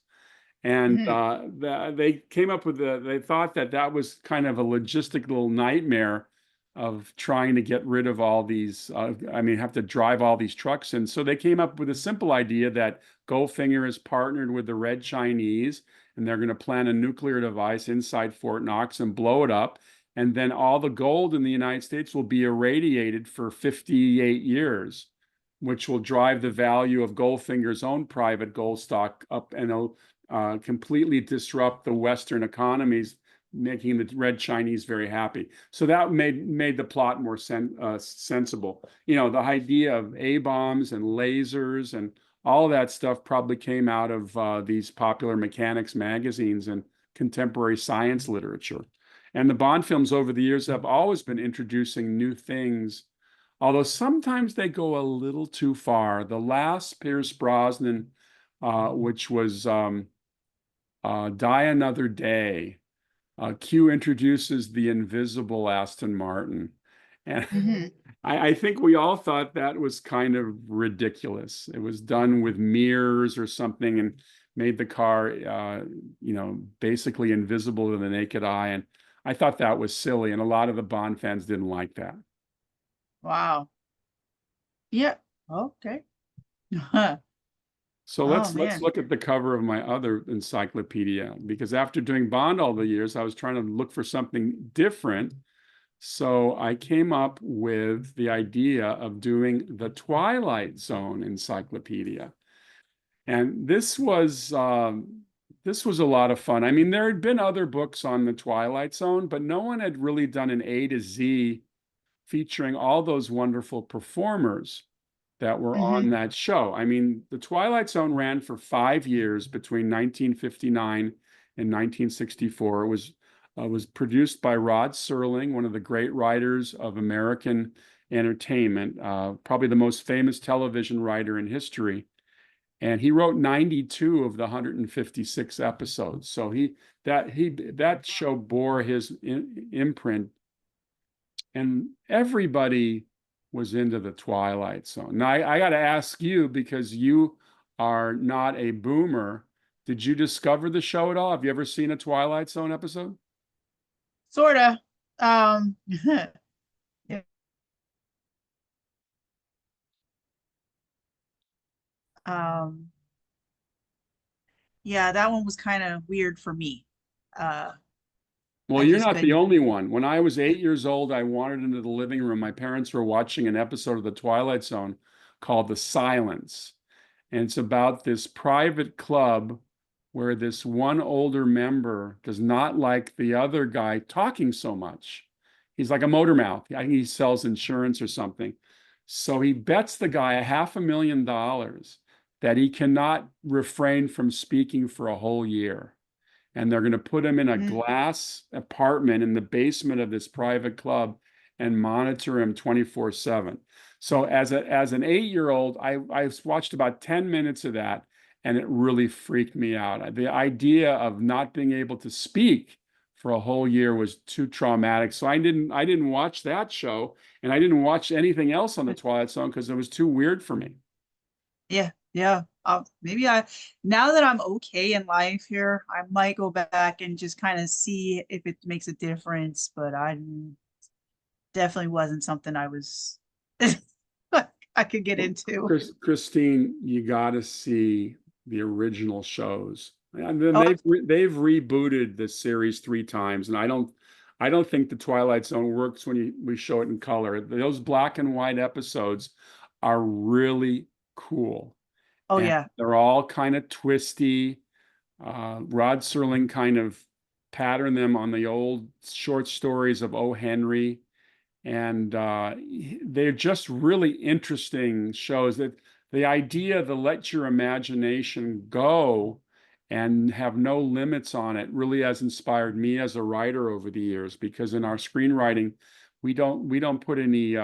And Mhm. they came up with they thought that was kind of a logistical nightmare of trying to get rid of all these, have to drive all these trucks in. So they came up with a simple idea that Goldfinger is partnered with the Red Chinese, and they're going to plant a nuclear device inside Fort Knox and blow it up. And then all the gold in the United States will be irradiated for 58 years, which will drive the value of Goldfinger's own private gold stock up, and completely disrupt the Western economies, making the Red Chinese very happy. So that made the plot more sensible. The idea of A bombs and lasers and all that stuff probably came out of these Popular Mechanics magazines and contemporary science literature. And the Bond films over the years have always been introducing new things, although sometimes they go a little too far. The last Pierce Brosnan, which was Die Another Day. Q introduces the invisible Aston Martin. And Mhm. I think we all thought that was kind of ridiculous. It was done with mirrors or something and made the car, basically invisible to the naked eye. And I thought that was silly. And a lot of the Bond fans didn't like that. Wow. Yeah. Okay. So Oh let's man. look at the cover of my other encyclopedia, because after doing Bond all the years, I was trying to look for something different. So I came up with the idea of doing the Twilight Zone encyclopedia. And this was a lot of fun. I mean, there had been other books on the Twilight Zone, but no one had really done an A to Z featuring all those wonderful performers that were on Hmm. that show. I mean, The Twilight Zone ran for 5 years between 1959 and 1964. It was produced by Rod Serling, one of the great writers of American entertainment, probably the most famous television writer in history. And he wrote 92 of the 156 episodes. So that show bore his imprint, and everybody was into the Twilight Zone. Now, I got to ask you, because you are not a boomer, did you discover the show at all? Have you ever seen a Twilight Zone episode? Sorta. Yeah. Um, yeah, that one was kind of weird for me. Uh, Well, I you're just not the couldn't. only one. When I was 8 years old, I wandered into the living room. My parents were watching an episode of The Twilight Zone called The Silence. And it's about this private club where this one older member does not like the other guy talking so much. He's like a motor mouth. I think he sells insurance or something. So he bets the guy $500,000 that he cannot refrain from speaking for a whole year. And they're going to put him in a Mm. glass apartment in the basement of this private club and monitor him 24/7. So as an 8-year-old, I watched about 10 minutes of that, and it really freaked me out. The idea of not being able to speak for a whole year was too traumatic. So I didn't watch that show, and I didn't watch anything else on the Twilight Zone because it was too weird for me. Yeah, yeah. Maybe now that I'm okay in life here, I might go back and just kind of see if it makes a difference. But I definitely wasn't something I was I could get into. Christine, you got to see the original shows. And then Oh, they've rebooted the series 3 times, and I don't think the Twilight Zone works when we show it in color. Those black and white episodes are really cool, oh and yeah. they're all kind of twisty. Rod Serling kind of patterned them on the old short stories of O. Henry, and they're just really interesting shows. That the idea to let your imagination go and have no limits on it really has inspired me as a writer over the years, because in our screenwriting we don't put any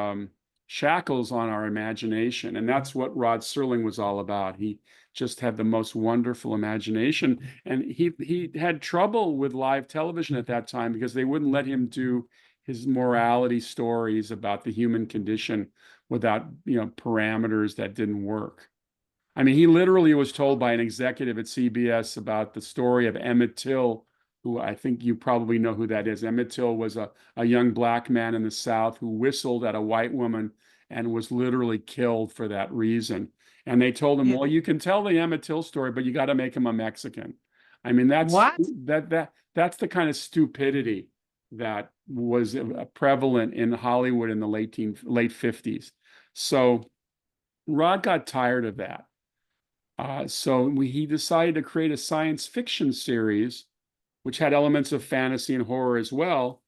shackles on our imagination, and that's what Rod Serling was all about. He just had the most wonderful imagination, and he had trouble with live television at that time because they wouldn't let him do his morality stories about the human condition without, parameters that didn't work. I mean, he literally was told by an executive at CBS about the story of Emmett Till, who I think you probably know who that is. Emmett Till was a young black man in the South who whistled at a white woman and was literally killed for that reason. And they told him, Yeah. well, you can tell the Emmett Till story, but you got to make him a Mexican. I mean, What? that's the kind of stupidity that was prevalent in Hollywood in the late 50s. So Rod got tired of that. He decided to create a science fiction series, which had elements of fantasy and horror as well.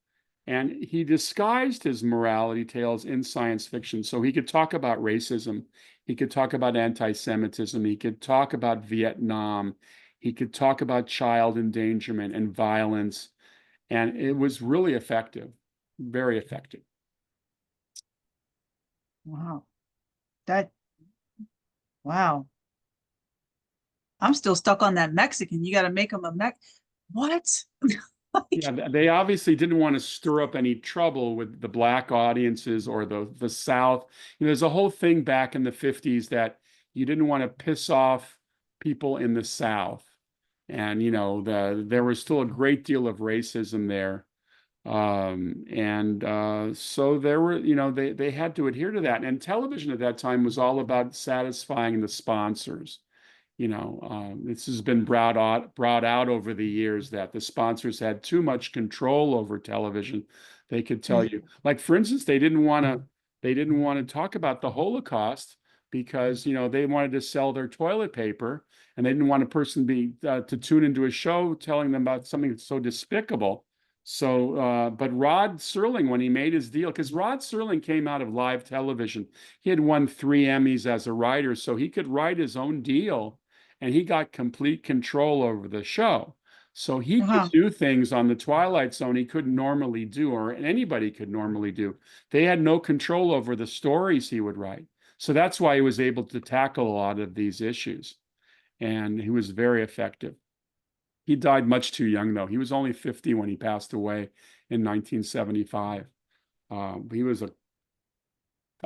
And he disguised his morality tales in science fiction. So he could talk about racism, he could talk about anti-Semitism, he could talk about Vietnam, he could talk about child endangerment and violence. And it was really effective, very effective. Wow. That wow. I'm still stuck on that Mexican. You got to make him a What? Like, Yeah, they obviously didn't want to stir up any trouble with the black audiences or the South. There's a whole thing back in the 50s that you didn't want to piss off people in the South. And there was still a great deal of racism there. And so there were, they had to adhere to that. And television at that time was all about satisfying the sponsors. This has been brought out over the years that the sponsors had too much control over television. They could tell you, like, for instance, they didn't want to talk about the Holocaust because they wanted to sell their toilet paper, and they didn't want a person to tune into a show telling them about something so despicable. But Rod Serling, when he made his deal, because Rod Serling came out of live television, he had won 3 Emmys as a writer, so he could write his own deal, and he got complete control over the show. So he could wow. do things on the Twilight Zone he couldn't normally do, or anybody could normally do. They had no control over the stories he would write. So that's why he was able to tackle a lot of these issues. And he was very effective. He died much too young, though. He was only 50 when he passed away in 1975. I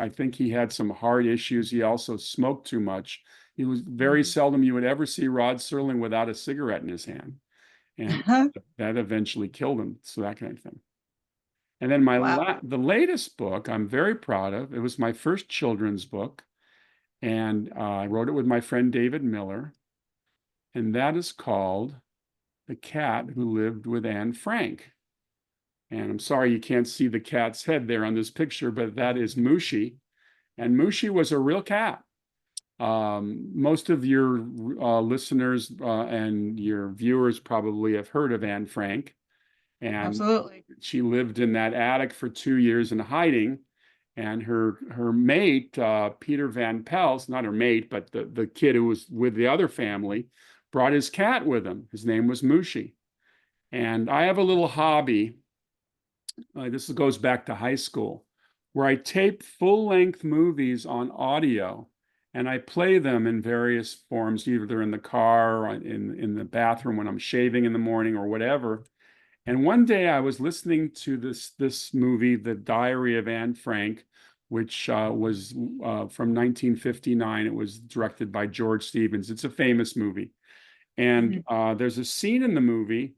think he had some heart issues. He also smoked too much. It was very seldom you would ever see Rod Serling without a cigarette in his hand. And that eventually killed him. So that kind of thing. And then Wow. the latest book I'm very proud of. It was my first children's book. And I wrote it with my friend David Miller. And that is called The Cat Who Lived with Anne Frank. And I'm sorry you can't see the cat's head there on this picture, but that is Mushi. And Mushi was a real cat. Most of your listeners and your viewers probably have heard of Anne Frank, and Absolutely. she lived in that attic for 2 years in hiding. And her mate, Peter Van Pels, not her mate, but the kid who was with the other family, brought his cat with him. His name was Mushi. And I have a little hobby. This goes back to high school, where I tape full-length movies on audio and I play them in various forms, either in the car or in the bathroom when I'm shaving in the morning or whatever. And one day I was listening to this movie, The Diary of Anne Frank, which was from 1959. It was directed by George Stevens. It's a famous movie. And Mhm. there's a scene in the movie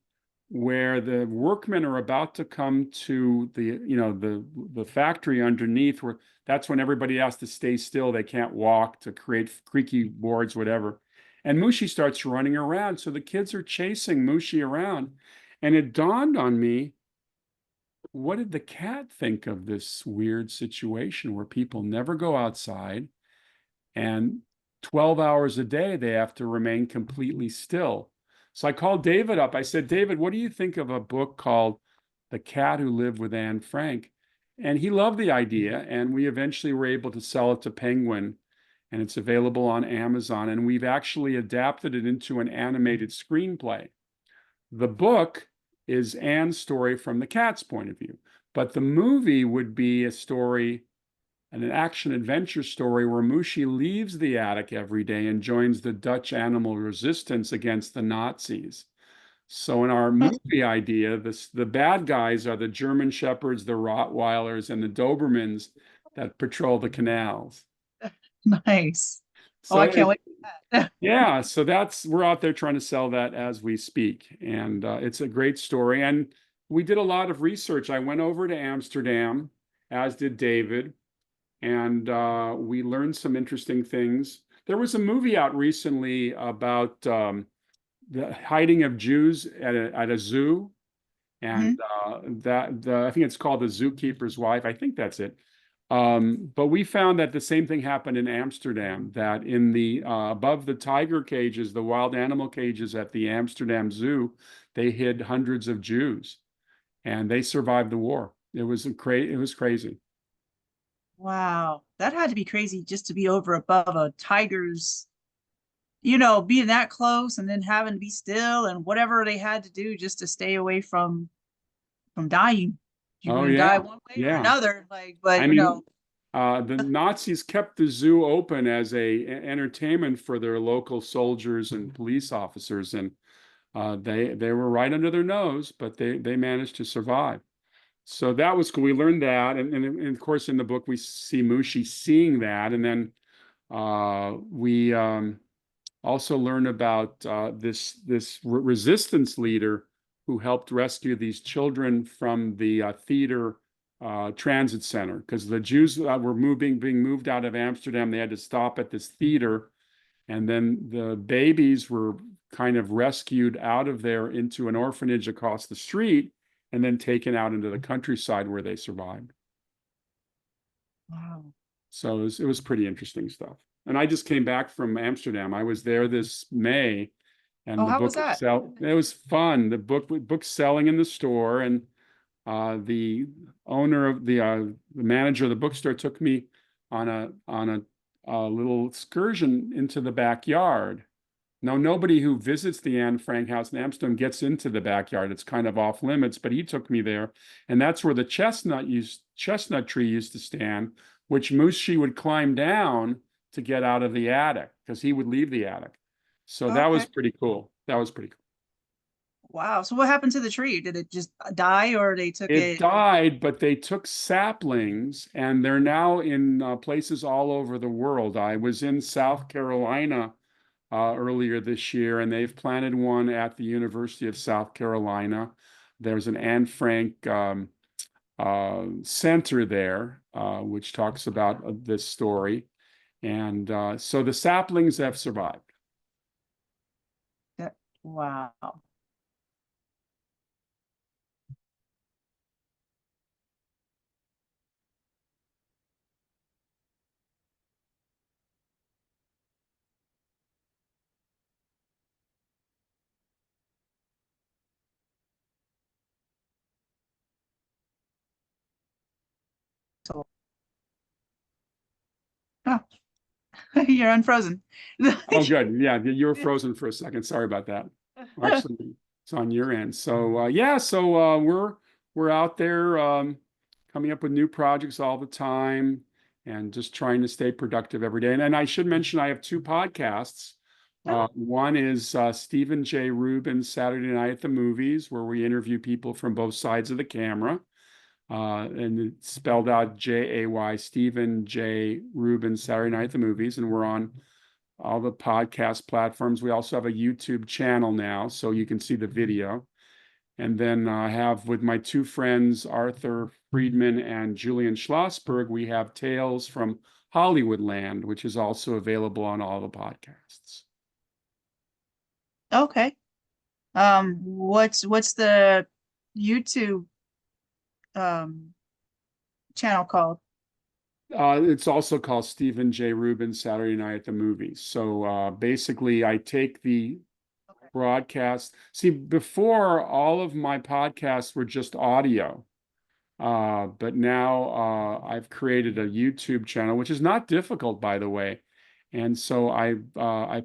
where the workmen are about to come to the factory underneath, where that's when everybody has to stay still. They can't walk to create creaky boards, whatever. And Mushi starts running around. So the kids are chasing Mushi around. And it dawned on me, what did the cat think of this weird situation where people never go outside and 12 hours a day they have to remain completely still? So I called David up. I said, David, what do you think of a book called The Cat Who Lived with Anne Frank? And he loved the idea. And we eventually were able to sell it to Penguin. And it's available on Amazon. And we've actually adapted it into an animated screenplay. The book is Anne's story from the cat's point of view, but the movie would be a story, an action adventure story where Mushi leaves the attic every day and joins the Dutch animal resistance against the Nazis. So in our movie idea, the bad guys are the German Shepherds, the Rottweilers, and the Dobermans that patrol the canals. Nice. Oh, So I can't anyway, wait for that. yeah, so that's we're out there trying to sell that as we speak, and it's a great story. And we did a lot of research. I went over to Amsterdam, as did David, and we learned some interesting things. There was a movie out recently about the hiding of Jews at a zoo, and Mhm. I think it's called The Zookeeper's Wife. I think that's it. But we found that the same thing happened in Amsterdam, that in the above the tiger cages, the wild animal cages at the Amsterdam Zoo, they hid hundreds of Jews and they survived the war. It was crazy. Wow. That had to be crazy just to be over above a tiger's, being that close and then having to be still and whatever they had to do just to stay away from dying. You're Oh gonna die yeah. one way or Yeah. another. Like, but I mean, the Nazis kept the zoo open as a entertainment for their local soldiers and police officers, and they were right under their nose, but they managed to survive. So that was cool. We learned that, and of course in the book we see Mushi seeing that, and then we also learn about this resistance leader who helped rescue these children from the theater transit center, because the Jews were being moved out of Amsterdam. They had to stop at this theater, and then the babies were kind of rescued out of there into an orphanage across the street and then taken out into the countryside where they survived. wow. So it was pretty interesting stuff. And I just came back from Amsterdam. I was there this May, and Oh, the how was book that? it was fun. The book selling in the store, and the owner of the manager of the bookstore took me on a little excursion into the backyard. Now, nobody who visits the Anne Frank house in Amsterdam gets into the backyard. It's kind of off limits, but he took me there. And that's where the chestnut tree used to stand, which Mushi would climb down to get out of the attic because he would leave the attic. So that was Okay. pretty cool. That was pretty cool. Wow. So what happened to the tree? Did it just die or they took It it? died, but they took saplings and they're now in places all over the world. I was in South Carolina earlier this year, and they've planted one at the University of South Carolina. There's an Anne Frank center there, which talks about this story. And so the saplings have survived. That, wow. told. Oh, you're unfrozen. Oh, good. Yeah, you were frozen for a second. Sorry about that. Actually, it's on your end. So yeah, so we're out there coming up with new projects all the time and just trying to stay productive every day. And I should mention I have two podcasts. Oh, One is Stephen J. Rubin Saturday Night at the Movies, where we interview people from both sides of the camera. And it's spelled out Jay, Stephen J. Rubin Saturday Night at the Movies, and we're on all the podcast platforms. We also have a YouTube channel now, so you can see the video. And then I have with my two friends, Arthur Friedman and Julian Schlossberg, we have Tales from Hollywoodland, which is also available on all the podcasts. okay. What's the YouTube um channel called? It's also called Stephen J. Rubin Saturday Night at the Movies. So basically, I take the Okay. broadcast. See, before all of my podcasts were just audio. But now I've created a YouTube channel, which is not difficult, by the way. And so I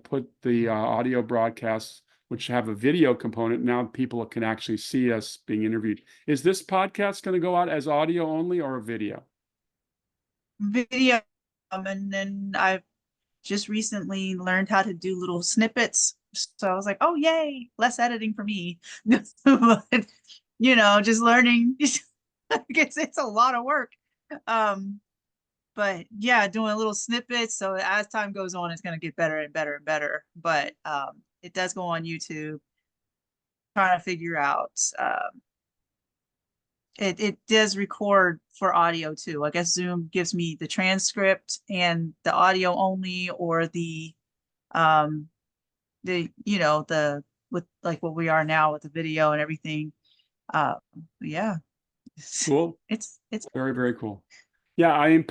put the audio broadcasts, which have a video component. Now people can actually see us being interviewed. Is this podcast going to go out as audio only or a video? Video. And then I've just recently learned how to do little snippets. So I was like, oh yay, less editing for me. But just learning. It's a lot of work. Um, but yeah, doing little snippets. So as time goes on, it's gonna get better and better and better. But it does go on YouTube. Trying to figure out it does record for audio too. I guess Zoom gives me the transcript and the audio only, or um the with like what we are now with the video and everything. Yeah, Cool. it's Very, very cool. Yeah, I mean,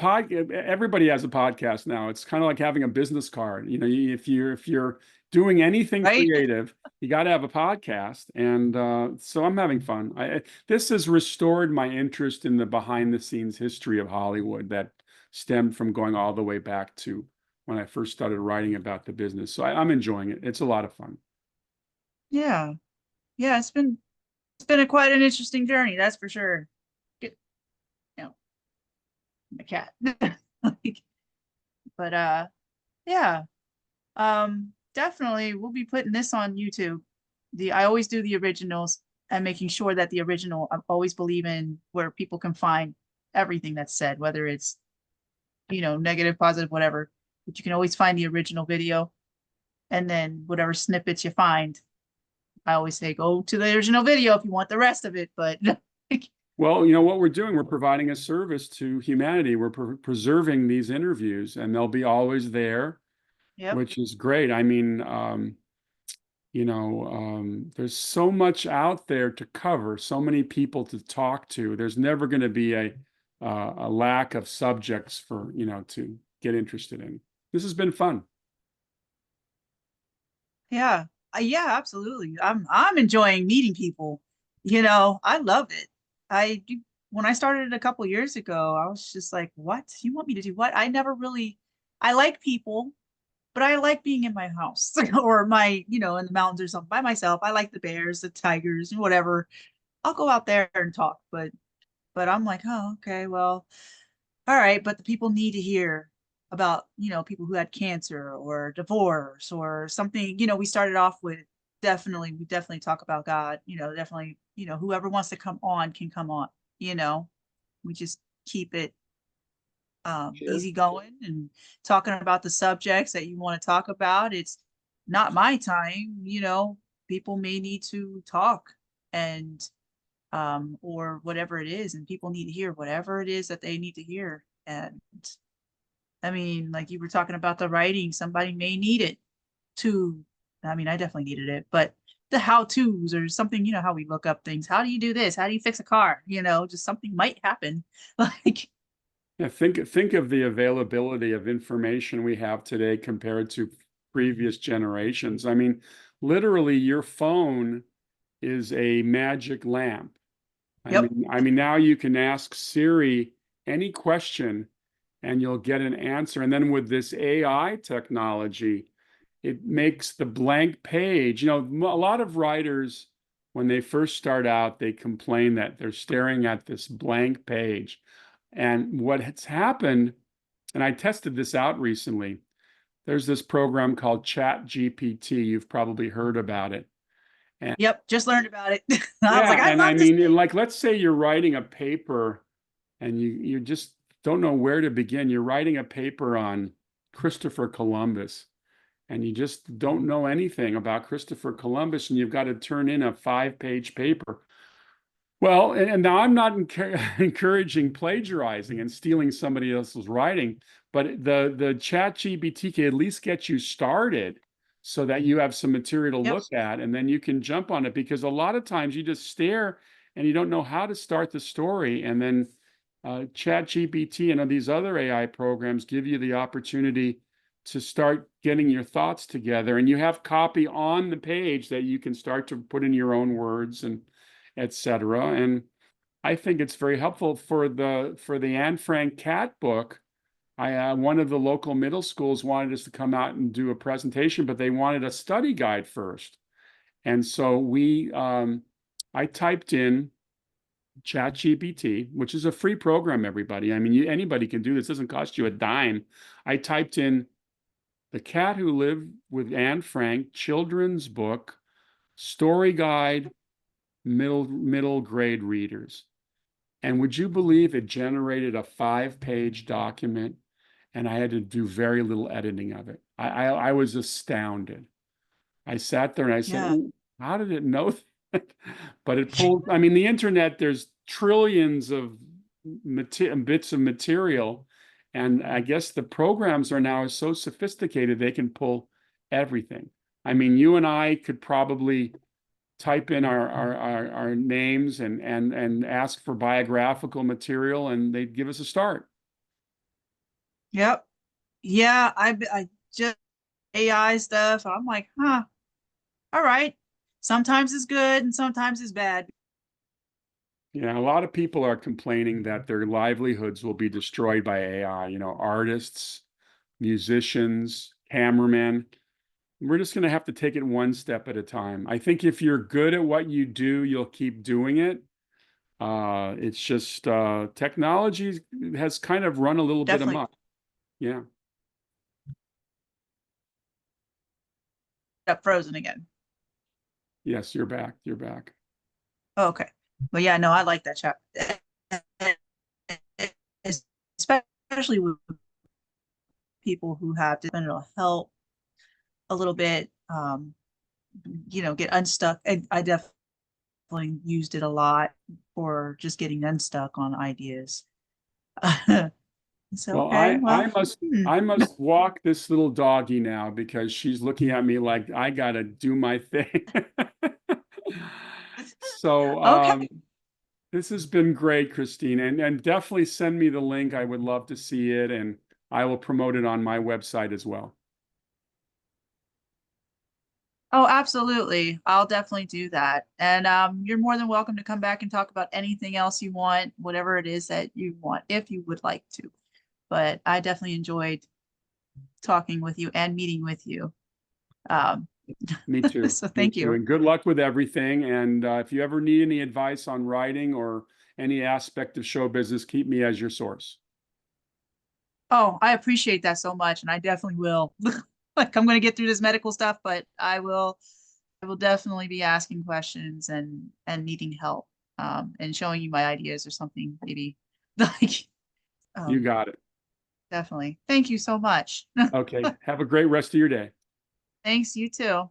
everybody has a podcast now. It's kind of like having a business card. You know, if you're doing anything right. creative, you got to have a podcast. And so I'm having fun. This has restored my interest in the behind the scenes history of Hollywood that stemmed from going all the way back to when I first started writing about the business. So I'm enjoying it. It's a lot of fun. Yeah, yeah. It's been a quite an interesting journey, that's for sure. Get, you know, a cat. Like, but yeah. Definitely we'll be putting this on YouTube. I always do the originals and making sure that the original, I always believe in where people can find everything that's said, whether it's, negative, positive, whatever. But you can always find the original video, and then whatever snippets you find, I always say go to the original video if you want the rest of it. But Well, you know what we're doing? We're providing a service to humanity. We're preserving these interviews, and they'll be always there, yep. which is great. I mean, there's so much out there to cover, so many people to talk to. There's never going to be a lack of subjects for, to get interested in. This has been fun. Yeah. Yeah, absolutely. I'm enjoying meeting people. I love it. When I started a couple years ago, I was just like, what? You want me to do what? I like people, but I like being in my house or in the mountains or something by myself. I like the bears, the tigers, and whatever. I'll go out there and talk, but I'm like, oh, okay, well, all right, but the people need to hear about, people who had cancer or divorce or something. We started off with we definitely talk about God, definitely, whoever wants to come on can come on, you know. We just keep it Sure. easy going and talking about the subjects that you want to talk about. It's not my time, people may need to talk and or whatever it is, and people need to hear whatever it is that they need to hear. And I mean, like you were talking about the writing, somebody may need it to, I mean, I definitely needed it, but the how to's or something, how we look up things. How do you do this? How do you fix a car? Just something might happen. Like, Yeah, think of the availability of information we have today compared to previous generations. I mean, literally, your phone is a magic lamp. I yep, mean, I mean, now you can ask Siri any question and you'll get an answer. And then with this AI technology, it makes the blank page, a lot of writers, when they first start out, they complain that they're staring at this blank page. And what has happened, and I tested this out recently, there's this program called Chat GPT. You've probably heard about it. And Yep, just learned about it. I was yeah, like, I and I love this mean, thing. like, let's say you're writing a paper and you just don't know where to begin. You're writing a paper on Christopher Columbus, and you just don't know anything about Christopher Columbus, and you've got to turn in a 5-page paper. Well, and now I'm not encouraging plagiarizing and stealing somebody else's writing, but the Chat GPT can at least get you started so that you have some material to Yep. look at, and then you can jump on it, because a lot of times you just stare and you don't know how to start the story. And then Chat GPT and these other AI programs give you the opportunity to start getting your thoughts together, and you have copy on the page that you can start to put in your own words and etc. And I think it's very helpful for the Anne Frank cat book. One of the local middle schools wanted us to come out and do a presentation, but they wanted a study guide first. And so I typed in ChatGPT, which is a free program, everybody. I mean, anybody can do this. It doesn't cost you a dime. I typed in The Cat Who Lived with Anne Frank, children's book, story guide, middle grade readers. And would you believe it generated a 5-page document, and I had to do very little editing of it. I was astounded. I sat there and I said, Yeah. "Ooh, how did it know that?" But it pulled, I mean, the internet, there's trillions of bits of material. And I guess the programs are now so sophisticated, they can pull everything. I mean, you and I could probably type in our names and ask for biographical material, and they'd give us a start. Yep. Yeah, I just AI stuff. I'm like, huh, all right. Sometimes it's good and sometimes it's bad. Yeah, a lot of people are complaining that their livelihoods will be destroyed by AI, artists, musicians, cameramen. We're just going to have to take it one step at a time. I think if you're good at what you do, you'll keep doing it. It's just technology has kind of run a little bit Definitely amok. Yeah. got frozen again. Yes, you're back. You're back. Oh, okay. But yeah, no, I like that chat. Especially with people who have mental help a little bit, get unstuck. And I definitely used it a lot for just getting unstuck on ideas. So, Well, okay, well, I must walk this little doggy now because she's looking at me like I gotta do my thing. So okay. this has been great, Christine, and definitely send me the link. I would love to see it, and I will promote it on my website as well. Oh, absolutely. I'll definitely do that. And you're more than welcome to come back and talk about anything else you want, whatever it is that you want, if you would like to. But I definitely enjoyed talking with you and meeting with you. Um, Me too. so Me thank too. you. And good luck with everything. And if you ever need any advice on writing or any aspect of show business, keep me as your source. Oh, I appreciate that so much, and I definitely will. Like I'm going to get through this medical stuff, but I will definitely be asking questions and needing help, and showing you my ideas or something maybe. Like, You um, got it. definitely. Thank you so much. Okay. Have a great rest of your day. Thanks, you too.